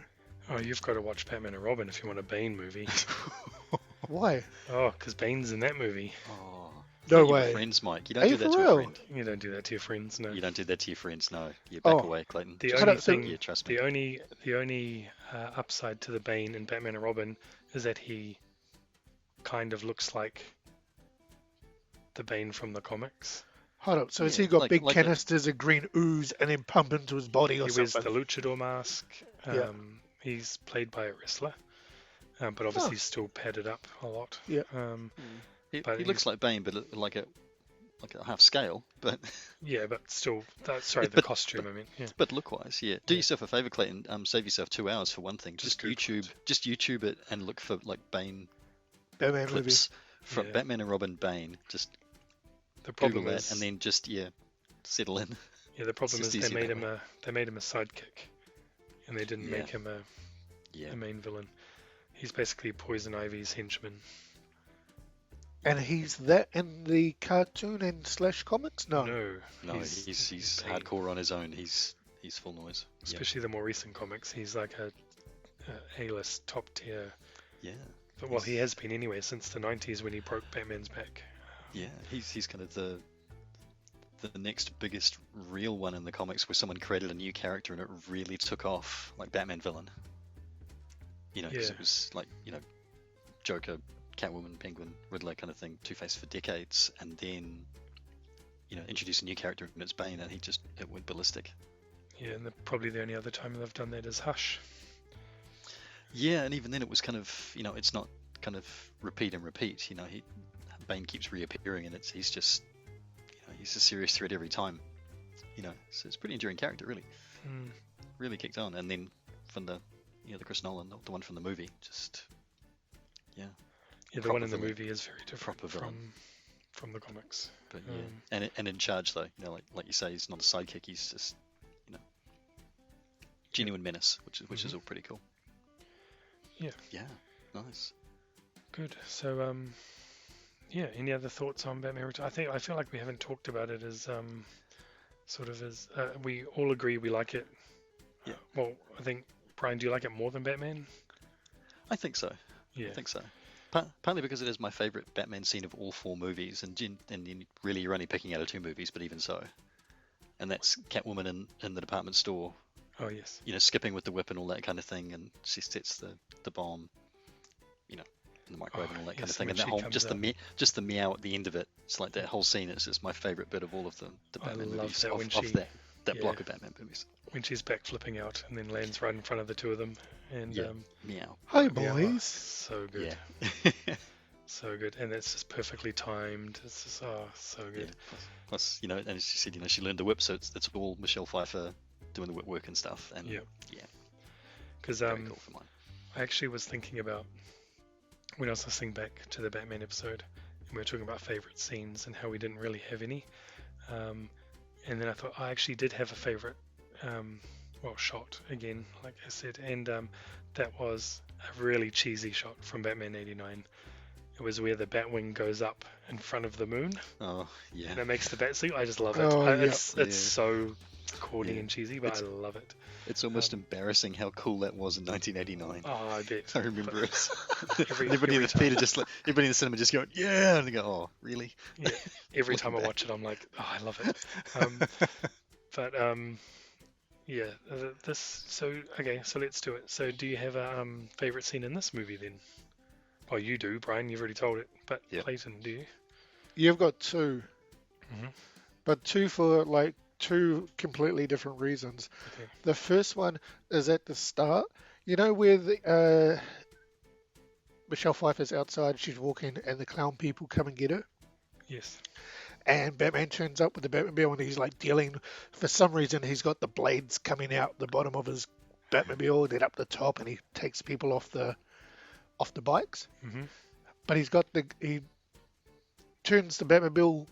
Oh, you've got to watch Batman and Robin if you want a Bane movie. Why? Oh, because Bane's in that movie. Oh. No You're way. friends, Mike. You Are don't you do that for to real? a friend. You don't do that to your friends, no. You don't do that to your friends. No. You back Oh. away, Clayton. The Just- only so- thing, yeah, trust me. the only upside to the Bane in Batman and Robin is that he kind of looks like the Bane from the comics. Hold up. So has Yeah, he got like- big like a- canisters of green ooze and then pump into his body or He wears something? the luchador mask. Yeah. He's played by a wrestler, but obviously Oh. he's still padded up a lot. Yeah. He but looks he's- like Bane, but like a half scale. But Yeah, but still, sorry, Yeah, the but- costume. I mean, yeah. but look wise, yeah. Do Yeah. yourself a favor, Clayton. Save yourself 2 hours for one thing. Just Just Google YouTube. Just YouTube it and look for like Bane Batman movie. clips from Yeah. Batman and Robin Bane. Just The Google problem that is, and then just settle in. the problem it's is just they easier made that him a sidekick, and they didn't Yeah. make him Yeah. a main villain. He's basically Poison Ivy's henchman. And he's that in the cartoon and slash comics? No. No, he's Bane. hardcore on his own. He's full noise. Yeah. Especially the more recent comics. He's like a A-list top tier. Yeah. But well, he has been anyway since the 90s when he broke Batman's back. Yeah, he's kind of the next biggest real one in the comics where someone created a new character and it really took off, like Batman villain. Because Yeah. it was like, Joker, Catwoman, Penguin, Riddler kind of thing, Two-Face for decades, and then, introduce a new character and it's Bane, and it went ballistic. Yeah, and probably the only other time they've done that is Hush. Yeah, and even then it was kind of, it's not kind of repeat and repeat. Bane keeps reappearing, and he's just, he's a serious threat every time. So it's a pretty enduring character, really. Mm. Really kicked on. And then from the Chris Nolan, the one from the movie, just, Yeah, the Proper one in the villain. movie is very different Proper villain. from the comics. but yeah. And in charge though, like you say, he's not a sidekick. He's just, genuine menace, which is all pretty cool. Yeah. Yeah. Nice. Good. So, any other thoughts on Batman Returns? I feel like we haven't talked about it as we all agree we like it. Yeah. Well, I think Brian, do you like it more than Batman? I think so. Yeah. I think so. Partly because it is my favourite Batman scene of all 4 movies, and really you're only picking out of 2 movies, but even so. And that's Catwoman in the department store, Oh yes. skipping with the whip and all that kind of thing, and she sets the bomb, in the microwave and all that kind of yes, thing. when And that she whole comes just the meow at the end of it. It's like that whole scene is just my favourite bit of all of the I Batman love movies that when of she- that yeah. block of Batman movies. When she's back flipping out and then lands right in front of the two of them, and Yeah. Meow. Hi, yeah, boys. so good, Yeah. so good, and it's just perfectly timed. It's just so Yeah. good. Plus, and as she said, she learned the whip, so it's all Michelle Pfeiffer doing the whip work and stuff. And Yeah. yeah, Because very cool for mine. I actually was thinking about when I was listening back to the Batman episode, and we were talking about favorite scenes and how we didn't really have any. And then I thought I actually did have a favorite, shot again, like I said, and that was a really cheesy shot from Batman '89. It was where the Batwing goes up in front of the moon, Oh yeah. and it makes the bat suit. I just love it. Oh, yeah. It's Yeah. so corny Yeah. and cheesy, but It's- I love it. It's almost embarrassing how cool that was in 1989. Oh, I bet. I remember it. Every everybody in the time. theater everybody in the cinema just going, yeah, and they go, oh, really? Yeah, every Looking time I back. watch it, I'm like, oh, I love it. But yeah, So let's do it. So, do you have a favorite scene in this movie then? Oh, you do, Brian. You've already told it. But Yep. Clayton, do you? You've got 2. Mhm. But 2 for, like, 2 completely different reasons. Okay. The first one is at the start. You know where Michelle Pfeiffer's outside, she's walking, and the clown people come and get her? Yes. And Batman turns up with the Batmobile, and he's like dealing. For some reason, he's got the blades coming out the bottom of his Batmobile, then up the top, and he takes people off the bikes. hmm but he turns the Batmobile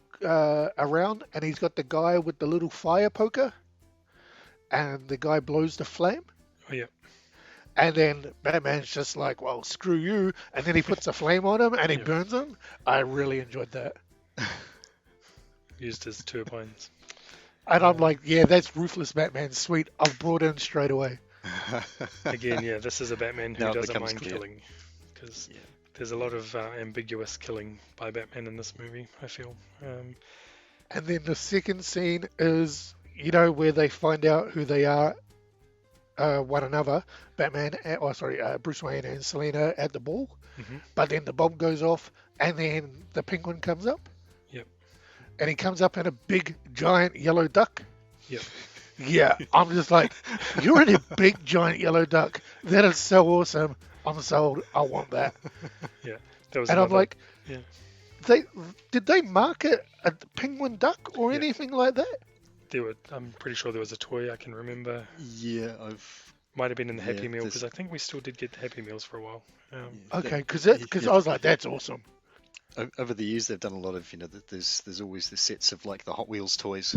around, and he's got the guy with the little fire poker, and the guy blows the flame. Oh yeah. And then Batman's just like, well, screw you. And then he puts a flame on him and he burns him. I really enjoyed that. Used as turbines. And I'm like, yeah, that's ruthless Batman. Sweet. I've brought in straight away. Again, yeah, this is a Batman who Now it doesn't becomes mind clear. killing. Because there's a lot of ambiguous killing by Batman in this movie, I feel. And then the second scene is, where they find out who they are, one another, Bruce Wayne and Selina at the ball. Mhm. But then the bomb goes off, and then the Penguin comes up. Yep. And he comes up in a big, giant yellow duck. Yep. Yeah, I'm just like, you're in a big, giant yellow duck. That is so awesome. I'm sold. I want that. Yeah. That was And I'm another- like, yeah. did they market a penguin duck or Yeah. anything like that? I'm pretty sure there was a toy I can remember. Yeah, Might have been in the Happy Yeah, Meal there's- because I think we still did get the Happy Meals for a while. Okay, because Yeah. I was like, that's awesome. over the years they've done a lot of, there's always the sets of like the Hot Wheels toys,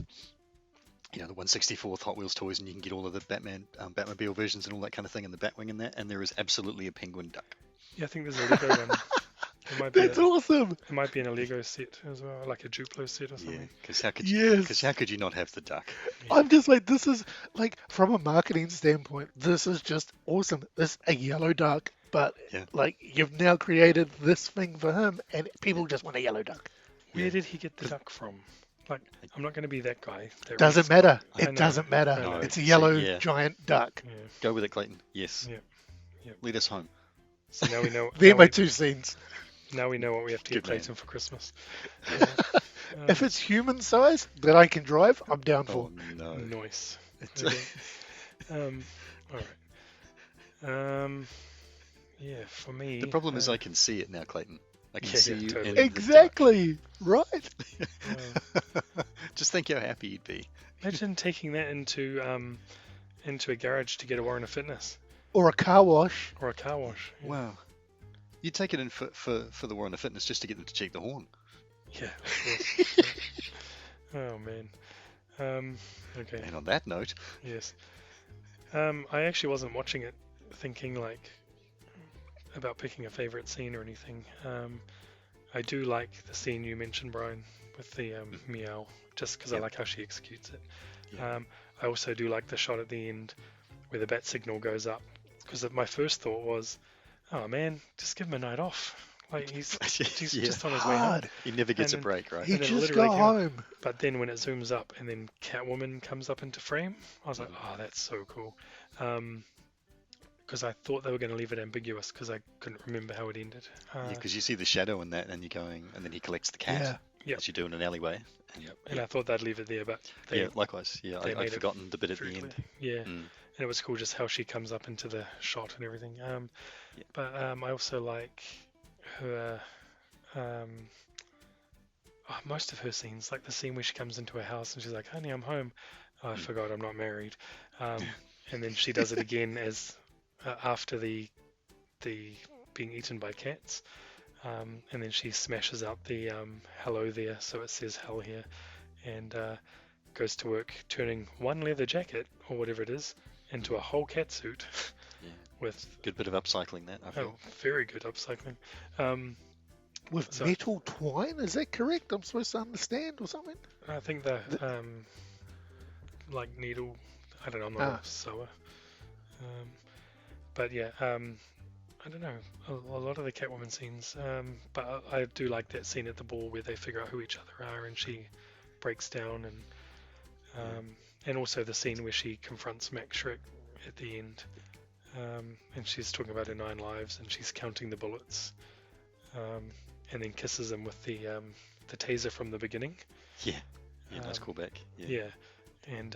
the 1/64th Hot Wheels toys, and you can get all of the Batmobile versions and all that kind of thing, and the Batwing in that, and there is absolutely a penguin duck. Yeah, I think there's a Lego one. It might be That's awesome. It might be in a Lego set as well, like a Duplo set or Yeah, something. because how could Yes. you not have the duck? I'm just like, this is like, from a marketing standpoint, this is just awesome. This a yellow duck, but Yeah. like you've now created this thing for him, and people just want a yellow duck. Where did he get the duck from? Like, I'm not going to be that guy. That Doesn't reads- matter. I It know. doesn't matter. I know. It's a So, yellow yeah. giant duck. Yeah. Go with it, Clayton. Yes. Yeah. Yep. Lead us home. So now we know. They're now, my we, two scenes. now we know what we have to get Good man. Clayton for Christmas. If it's human size that I can drive, I'm down for. Oh no. Nice. It's- Okay. All right. Yeah, for me. The problem is I can see it now, Clayton. I can Yeah, see yeah, you totally. in the duck. Exactly. Right. Just think how happy you'd be. Imagine taking that into a garage to get a Warren of Fitness Or a car wash. or a car wash. Yeah. Wow. You'd take it in for the Warren of Fitness just to get them to check the horn. Yeah, of course. Yeah. Oh man. Okay. And on that note, Yes. I actually wasn't watching it thinking like about picking a favorite scene or anything. I do like the scene you mentioned, Brian, with the meow, just because I Yep. like how she executes it. Yeah. I also do like the shot at the end where the bat signal goes up, because my first thought was, oh man, just give him a night off. Like he's Yeah. just on his way home. Hard. he never gets a And- break, right? He And it just literally got came- home. But then when it zooms up and then Catwoman comes up into frame, I was like, oh, that's so cool. Because I thought they were going to leave it ambiguous because I couldn't remember how it ended. Because you see the shadow in that, and you're going, and then he collects the cat, Yeah. Yep. as you do in an alleyway. And, And I thought they'd leave it there, but they yeah, likewise. Yeah, they I'd made it forgotten the bit at the very end. clear. Yeah, Mm. and it was cool just how she comes up into the shot and everything. But I also like her. Most of her scenes, like the scene where she comes into her house and she's like, "Honey, I'm home." Oh, I forgot I'm not married. And then she does it again as after the being eaten by cats. And then she smashes out the hello there, so it says hell here, and goes to work turning one leather jacket or whatever it is into a whole cat suit Yeah. with Good bit of upcycling that, I feel. very good upcycling. With So- metal twine? Is that correct? I'm supposed to understand or something? I think the like needle. I don't know. I'm not a sewer. But yeah, I don't know. A lot of the Catwoman scenes, but I do like that scene at the ball where they figure out who each other are and she breaks down, and also the scene where she confronts Max Schreck at the end, and she's talking about her 9 lives and she's counting the bullets, and then kisses him with the taser from the beginning. Yeah. Yeah, nice Um, callback. Yeah, and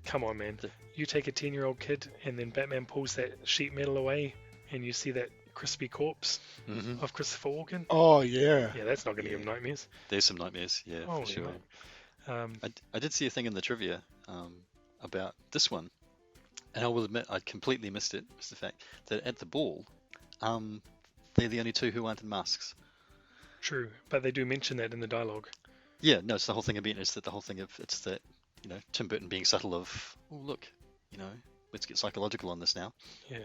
come on, man. You take a 10-year-old kid and then Batman pulls that sheet metal away and you see that crispy corpse Mm-hmm. of Christopher Walken. Oh, yeah. Yeah, that's not going to give him nightmares. There's some nightmares, yeah, Oh, for sure. yeah. I did see a thing in the trivia about this one, and I will admit I completely missed it. It's the fact that at the ball, they're the only two who aren't in masks. True, but they do mention that in the dialogue. Yeah, no, it's the whole thing about it's that the whole thing of it's that Tim Burton being subtle of look, let's get psychological on this now. Yeah,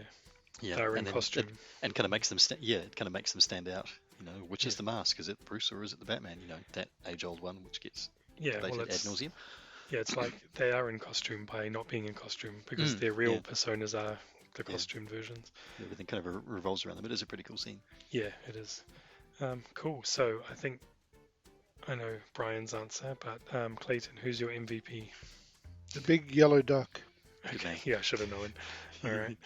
Yeah, they're in and then costume. and kind of makes them it kind of makes them stand out. Which is the mask? Is it Bruce or is it the Batman? That age-old one which gets debated ad nauseum. Yeah, it's like they are in costume by not being in costume because their real personas are the costumed versions. Everything kind of revolves around them. It is a pretty cool scene. Yeah, it is. Cool. So I think I know Brian's answer, but Clayton, who's your MVP? The big yellow duck. Okay, yeah, I should have known. All right.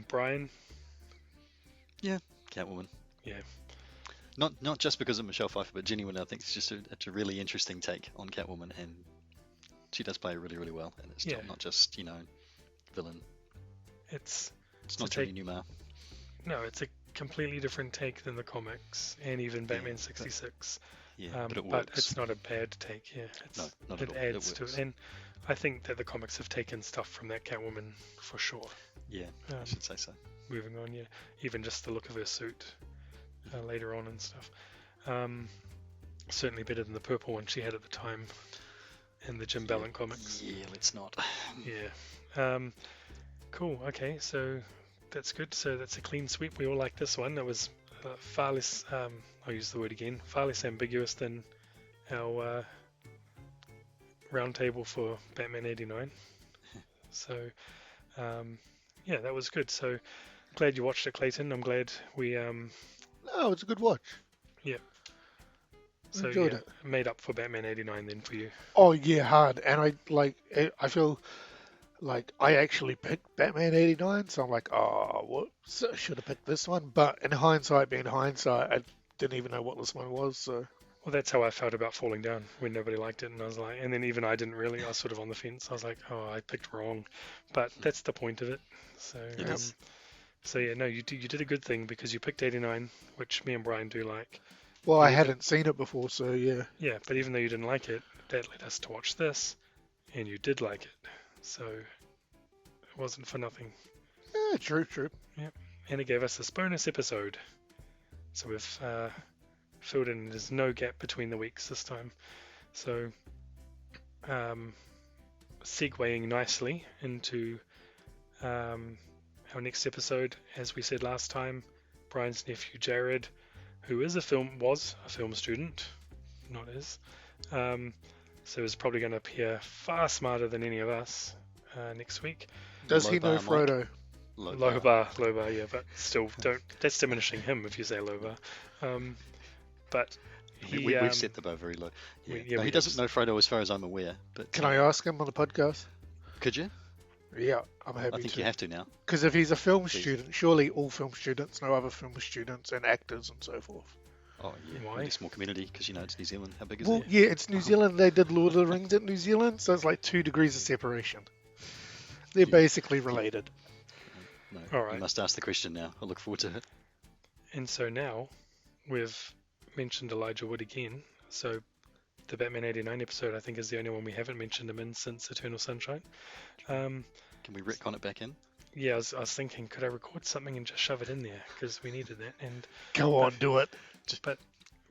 Brian? Yeah, Catwoman. Yeah. Not just because of Michelle Pfeiffer, but genuinely, I think it's a really interesting take on Catwoman, and she does play really, really well. And it's not just villain. It's not Judy Newmar. No, it's a completely different take than the comics and even Batman 66. But it works. But it's not a bad take. Yeah, not at all. Adds to it, and I think that the comics have taken stuff from that Catwoman for sure. Yeah, I should say so. Moving on, even just the look of her suit later on and stuff. Certainly better than the purple one she had at the time in the Jim Ballant comics. Yeah, let's not. Yeah. Cool. Okay, so that's good. So that's a clean sweep. We all like this one. It was far less. I'll use the word again. Far less ambiguous than our round table for Batman '89. So, that was good. So glad you watched it, Clayton. I'm glad we. No, it's a good watch. Yeah. So Enjoyed it. Made up for Batman '89 then for you. Oh yeah, hard. And I feel like I actually picked Batman '89, so I'm like, oh, whoops, I should have picked this one. But in hindsight, I didn't even know what this one was. So. Well, that's how I felt about Falling Down when nobody liked it, and I was like, and then even I didn't really. I was sort of on the fence. I was like, oh, I picked wrong, but that's the point of it. So, you did a good thing because you picked '89, which me and Brian do like. Well, I hadn't seen it before, so yeah. Yeah, but even though you didn't like it, that led us to watch this, and you did like it, so it wasn't for nothing. Yeah, true. Yeah, and it gave us this bonus episode, so we've filled in. There's no gap between the weeks this time, so segueing nicely into our next episode. As we said last time, Brian's nephew Jared, who was a film student, not is, so is probably going to appear far smarter than any of us next week. Does he know Frodo? Low bar, yeah, but still, that's diminishing him if you say low bar. But we've set the bar very low. Yeah. He doesn't know Frodo as far as I'm aware. But can I ask him on the podcast? Could you? Yeah, I'm happy to. I think you have to now. Because if he's a film student, surely all film students know other film students and actors and so forth. Oh, yeah. Why? It's a small community because, it's New Zealand. How big is it? Yeah, it's New Zealand. They did Lord of the Rings at New Zealand, so it's like 2 degrees of separation. They're basically related. No, all right. You must ask the question now. I look forward to it. And so now we've mentioned Elijah Wood again. So the Batman '89 episode, I think, is the only one we haven't mentioned him in since Eternal Sunshine. Can we retcon it back in? Yeah, I was thinking, could I record something and just shove it in there? Because we needed that. And Go on, do it. But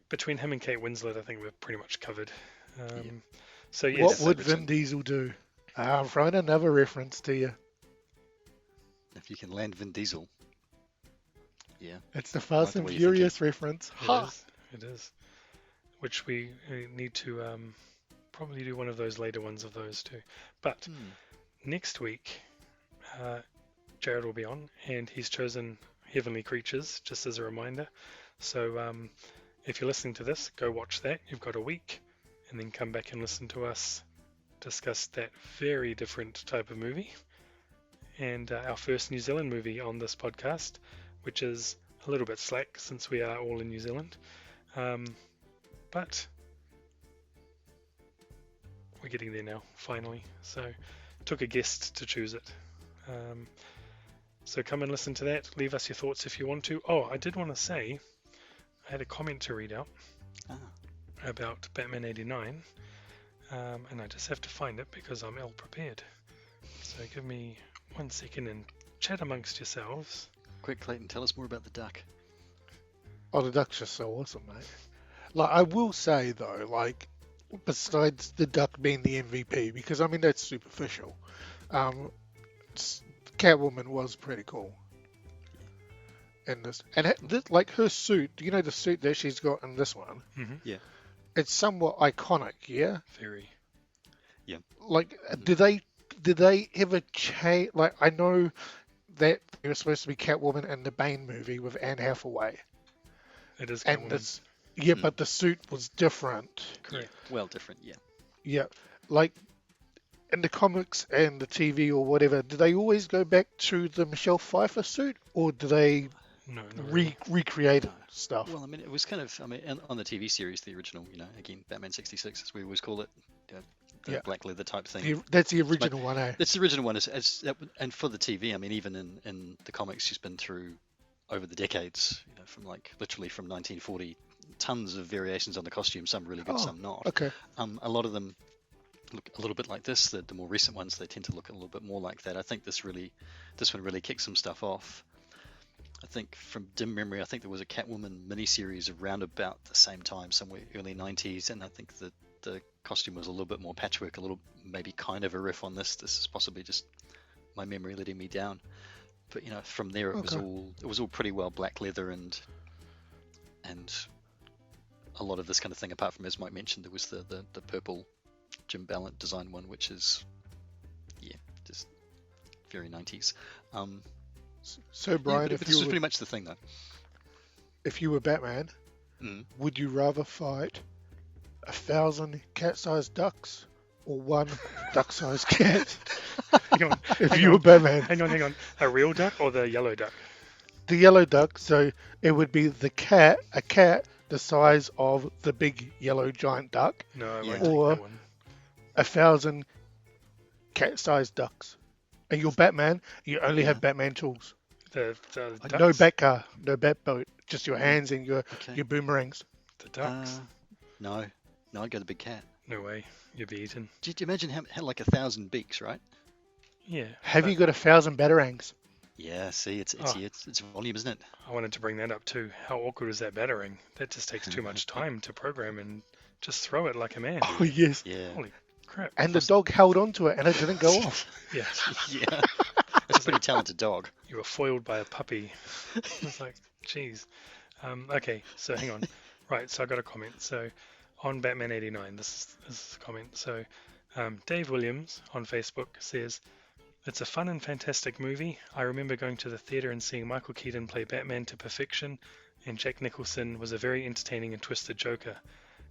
between him and Kate Winslet, I think we're pretty much covered. So yes. What would Vin Diesel do? I'm throwing another reference to you. If you can land Vin Diesel. Yeah. It's the Fast and Furious reference. It is. Which we need to probably do one of those later ones of those too. But next week, Jared will be on, and he's chosen Heavenly Creatures, just as a reminder. So if you're listening to this, go watch that. You've got a week, and then come back and listen to us discuss that very different type of movie. And our first New Zealand movie on this podcast, which is a little bit slack since we are all in New Zealand. But we're getting there now, finally. So took a guest to choose it. So come and listen to that. Leave us your thoughts if you want to. Oh, I did want to say, I had a comment to read out about Batman '89. And I just have to find it because I'm ill prepared. So give me 1 second and chat amongst yourselves. Quick, Clayton, tell us more about the duck. Oh, the duck's just so awesome, mate. Like, I will say though, like, besides the duck being the MVP, because I mean that's superficial. Um, Catwoman was pretty cool in this, and like her suit. You know the suit that she's got in this one. Mm-hmm. Yeah. It's somewhat iconic, yeah. Very. Like, did they ever change? Like, I know that they were supposed to be Catwoman in the Bane movie with Anne Hathaway, It is and Catwoman. this, yeah, but the suit was different. Correct. Yeah. Well, different. Yeah. Yeah, like in the comics and the TV or whatever, do they always go back to the Michelle Pfeiffer suit, or do they No, not really. recreate No. stuff? Well, I mean, it was kind of, I mean, on the TV series, the original, again, Batman 66, as we always call it, the Yeah. black leather type thing. That's the original one, eh? That's the original one, and for the TV, I mean, even in the comics, she's been through over the decades, from literally from 1940, tons of variations on the costume, some really good, Oh, some not. Okay. A lot of them look a little bit like this. The more recent ones, they tend to look a little bit more like that. I think this one really kicks some stuff off. I think from dim memory, I think there was a Catwoman miniseries around about the same time, somewhere early 90s, and I think that the costume was a little bit more patchwork, a little maybe kind of a riff on this. This is possibly just my memory letting me down. But from there it was all pretty well black leather and a lot of this kind of thing. Apart from, as Mike mentioned, there was the purple Jim Ballant design one, which is just very 90s. So Brian, but this was pretty much the thing though. if you were Batman, would you rather fight 1,000 cat-sized ducks or one duck-sized cat? Hang on. If you were Batman, Hang on. A real duck or the yellow duck? the yellow duck, so it would be a cat the size of the big yellow giant duck, No, I Yeah. won't take Or- that one. 1,000 cat-sized ducks. And you're Batman, you only have Batman tools. The No ducks. bat car, no bat boat, just your hands and your Okay. boomerangs. The ducks. No, I'd go the big cat. No way. You'd be eaten. Did you imagine how like 1,000 beaks, right? Yeah. Have but you got 1,000 batarangs? Yeah, see, it's volume, isn't it? I wanted to bring that up too. How awkward is that battering? That just takes too much time to program and just throw it like a man. Oh yes. Yeah. Holy crap. And the dog held onto it and it didn't go off. Yeah. Yeah. It's a pretty talented dog. You were foiled by a puppy. It's like, geez. Okay, so hang on. Right, so I got a comment. So on Batman 89, this is a comment. So Dave Williams on Facebook says, "It's a fun and fantastic movie. I remember going to the theatre and seeing Michael Keaton play Batman to perfection, and Jack Nicholson was a very entertaining and twisted Joker.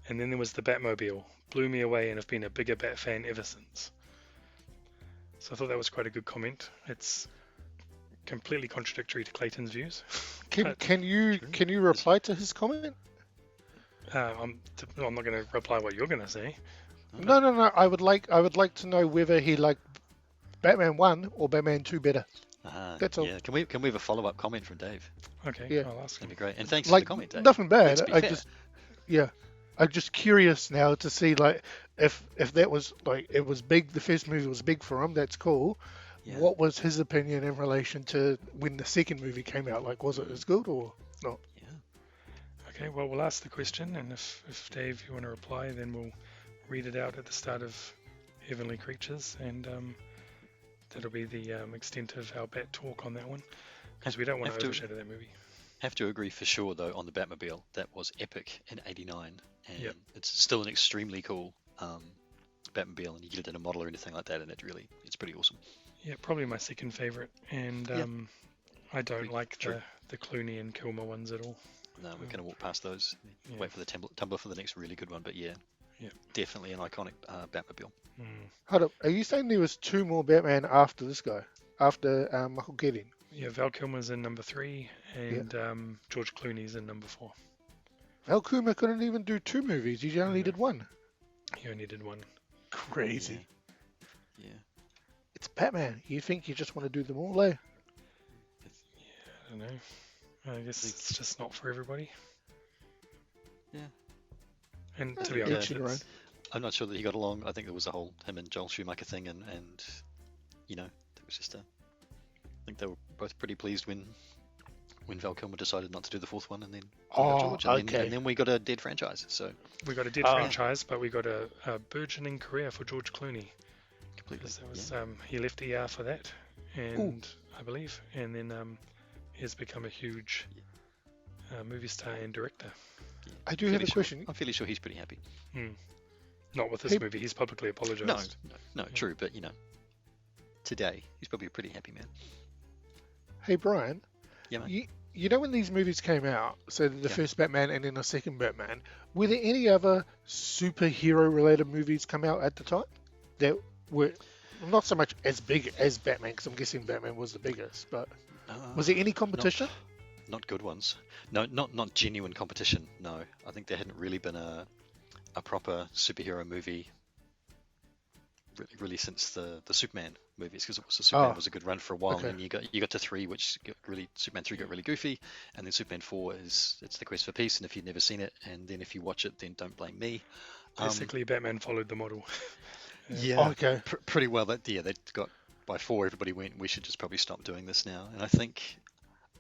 And then there was the Batmobile. Blew me away, and I've been a bigger Bat fan ever since." So I thought that was quite a good comment. It's completely contradictory to Clayton's views. Can you reply to his comment? I'm not going to reply what you're going to say. No. I would like to know whether he liked Batman 1 or Batman 2 better. That's all. Yeah. Can we have a follow-up comment from Dave? Okay, Yeah. I'll ask him. That'd be great. And thanks for Like the comment, Dave. nothing bad. Let's be I fair. I'm just curious now to see like if that was like it was big. The first movie was big for him. That's cool. Yeah. What was his opinion in relation to when the second movie came out? Like, was it as good or not? Yeah. Okay, well, we'll ask the question, and if Dave, you want to reply, then we'll read it out at the start of Heavenly Creatures, and that'll be the extent of our Bat talk on that one, because we don't want Have to to- overshadow that movie. Have to agree for sure though on the Batmobile. That was epic in '89, and Yep. it's still an extremely cool Batmobile, and you get it in a model or anything like that, and it's pretty awesome. Yeah, probably my second favorite, and Yeah. I don't Pretty like true. the Clooney and Kilmer ones at all. No, we're going to walk past those. Yeah. Wait for the Tumblr for the next really good one, but yeah, Yeah. definitely an iconic Batmobile. Hold up. Are you saying there was two more Batman after this guy? After Michael Keaton? Yeah, Val Kilmer's in number 3, and George Clooney's in number 4. Val Kilmer couldn't even do two movies. He only No. did one. He only did one. Crazy. Yeah. It's Batman. You think you just want to do them all, eh? I don't know. I guess it's just not for everybody. Yeah. And to be Yeah. honest, Each their own. I'm not sure that he got along. I think there was a whole him and Joel Schumacher thing, and it was just I think they were both pretty pleased when when Val Kilmer decided not to do the fourth one, and then George, and then we got a dead franchise. So we got a dead franchise, but we got a burgeoning career for George Clooney. completely. That was, he left ER for that, and I believe, and then he's become a huge movie star and director. I do have a question. I'm fairly sure he's pretty happy. Not with this movie. He's publicly apologized. No, true, but today he's probably a pretty happy man. Hey, Brian. Yeah, mate. You know when these movies came out, so the first Batman and then the second Batman, were there any other superhero-related movies come out at the time that were not so much as big as Batman, because I'm guessing Batman was the biggest, but was there any competition? Not good ones. No, not genuine competition. No, I think there hadn't really been a proper superhero movie really since the Superman movies, because Superman was a good run for a while, and then you got to 3, which Superman 3 got really goofy, and then Superman 4 it's the quest for peace, and if you've never seen it, and then if you watch it, then don't blame me. Basically, Batman followed the model. Pretty well. They got by 4. Everybody went, we should just probably stop doing this now, and I think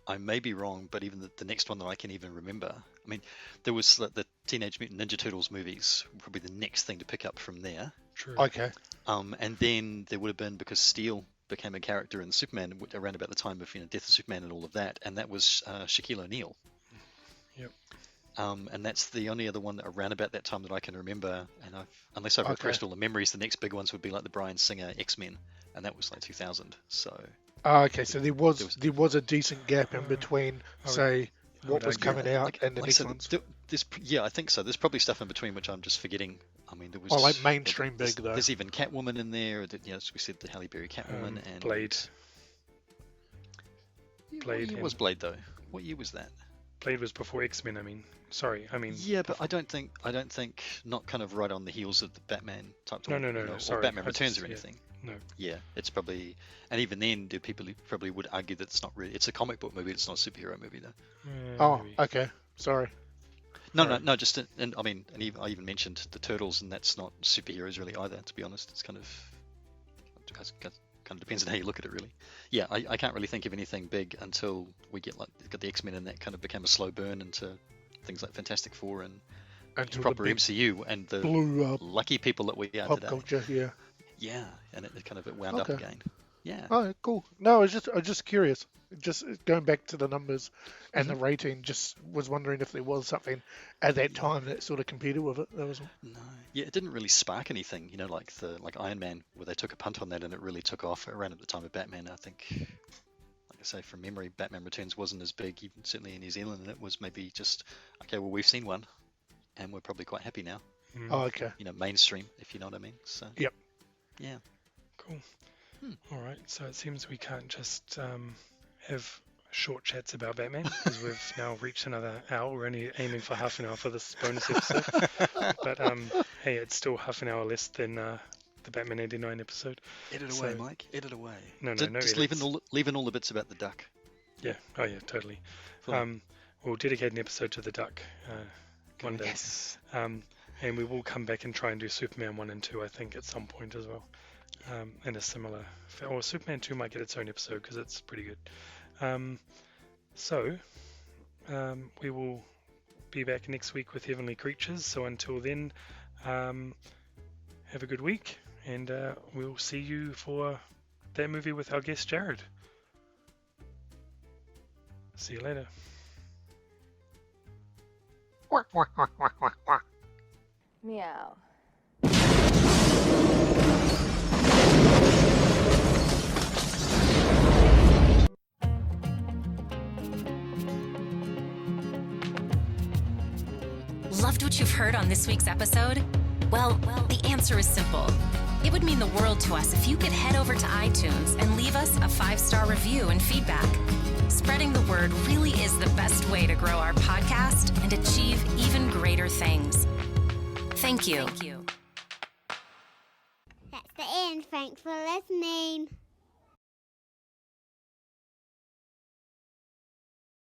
I may be wrong, but even the next one that I can even remember, I mean, there was the Teenage Mutant Ninja Turtles movies, probably the next thing to pick up from there. True. Okay. And then there would have been, because Steel became a character in Superman around about the time of Death of Superman and all of that, and that was Shaquille O'Neal. Yep. And that's the only other one around about that time that I can remember. And unless I've repressed all the memories, the next big ones would be like the Bryan Singer X-Men, and that was like 2000. So. Okay, so there was a decent gap in between, what was coming out and the next ones. I think so. There's probably stuff in between which I'm just forgetting. I mean, there was like mainstream big though. There's even Catwoman in there. As we said, the Halle Berry Catwoman and Blade. What year was Blade though? What year was that? Blade was before X-Men. Yeah, but I don't think not kind of right on the heels of the Batman type. No. Sorry, or Batman Returns or anything. No. Yeah, it's probably, and even then, people probably would argue that it's not really. It's a comic book movie. It's not a superhero movie though. Maybe. Okay. Sorry. No. Just I even mentioned the Turtles, and that's not superheroes really either. To be honest, it's kind of depends on how you look at it, really. Yeah, I can't really think of anything big until we got the X-Men, and that kind of became a slow burn into things like Fantastic Four and proper MCU, and the lucky people that we are pop today. Culture, yeah. Yeah, and it wound up again. Yeah. Oh, cool. No, I was just curious. Just going back to the numbers and the rating, just was wondering if there was something at that time that sort of competed with it. That was all. No. Yeah, it didn't really spark anything, like Iron Man, where they took a punt on that and it really took off around at the time of Batman. I think, like I say, from memory, Batman Returns wasn't as big, even certainly in New Zealand, and it was maybe just, okay, well, we've seen one, and we're probably quite happy now. Oh, okay. Mainstream, if you know what I mean. So. Yep. Yeah. Cool. All right. So it seems we can't just have short chats about Batman, because we've now reached another hour. We're only aiming for half an hour for this bonus episode. But hey, it's still half an hour less than the Batman 89 episode. Edit away, Mike. Edit away. No. Just leaving all the bits about the duck. Yeah. Oh yeah, totally. Cool. We'll dedicate an episode to the duck one day. Yes. And we will come back and try and do Superman 1 and 2, I think, at some point as well. In a similar... Or Superman 2 might get its own episode, because it's pretty good. So, we will be back next week with Heavenly Creatures. So until then, have a good week. And we'll see you for that movie with our guest, Jared. See you later. Meow. Loved what you've heard on this week's episode? Well, the answer is simple. It would mean the world to us if you could head over to iTunes and leave us a 5-star review and feedback. Spreading the word really is the best way to grow our podcast and achieve even greater things. Thank you. That's the end. Thanks for listening.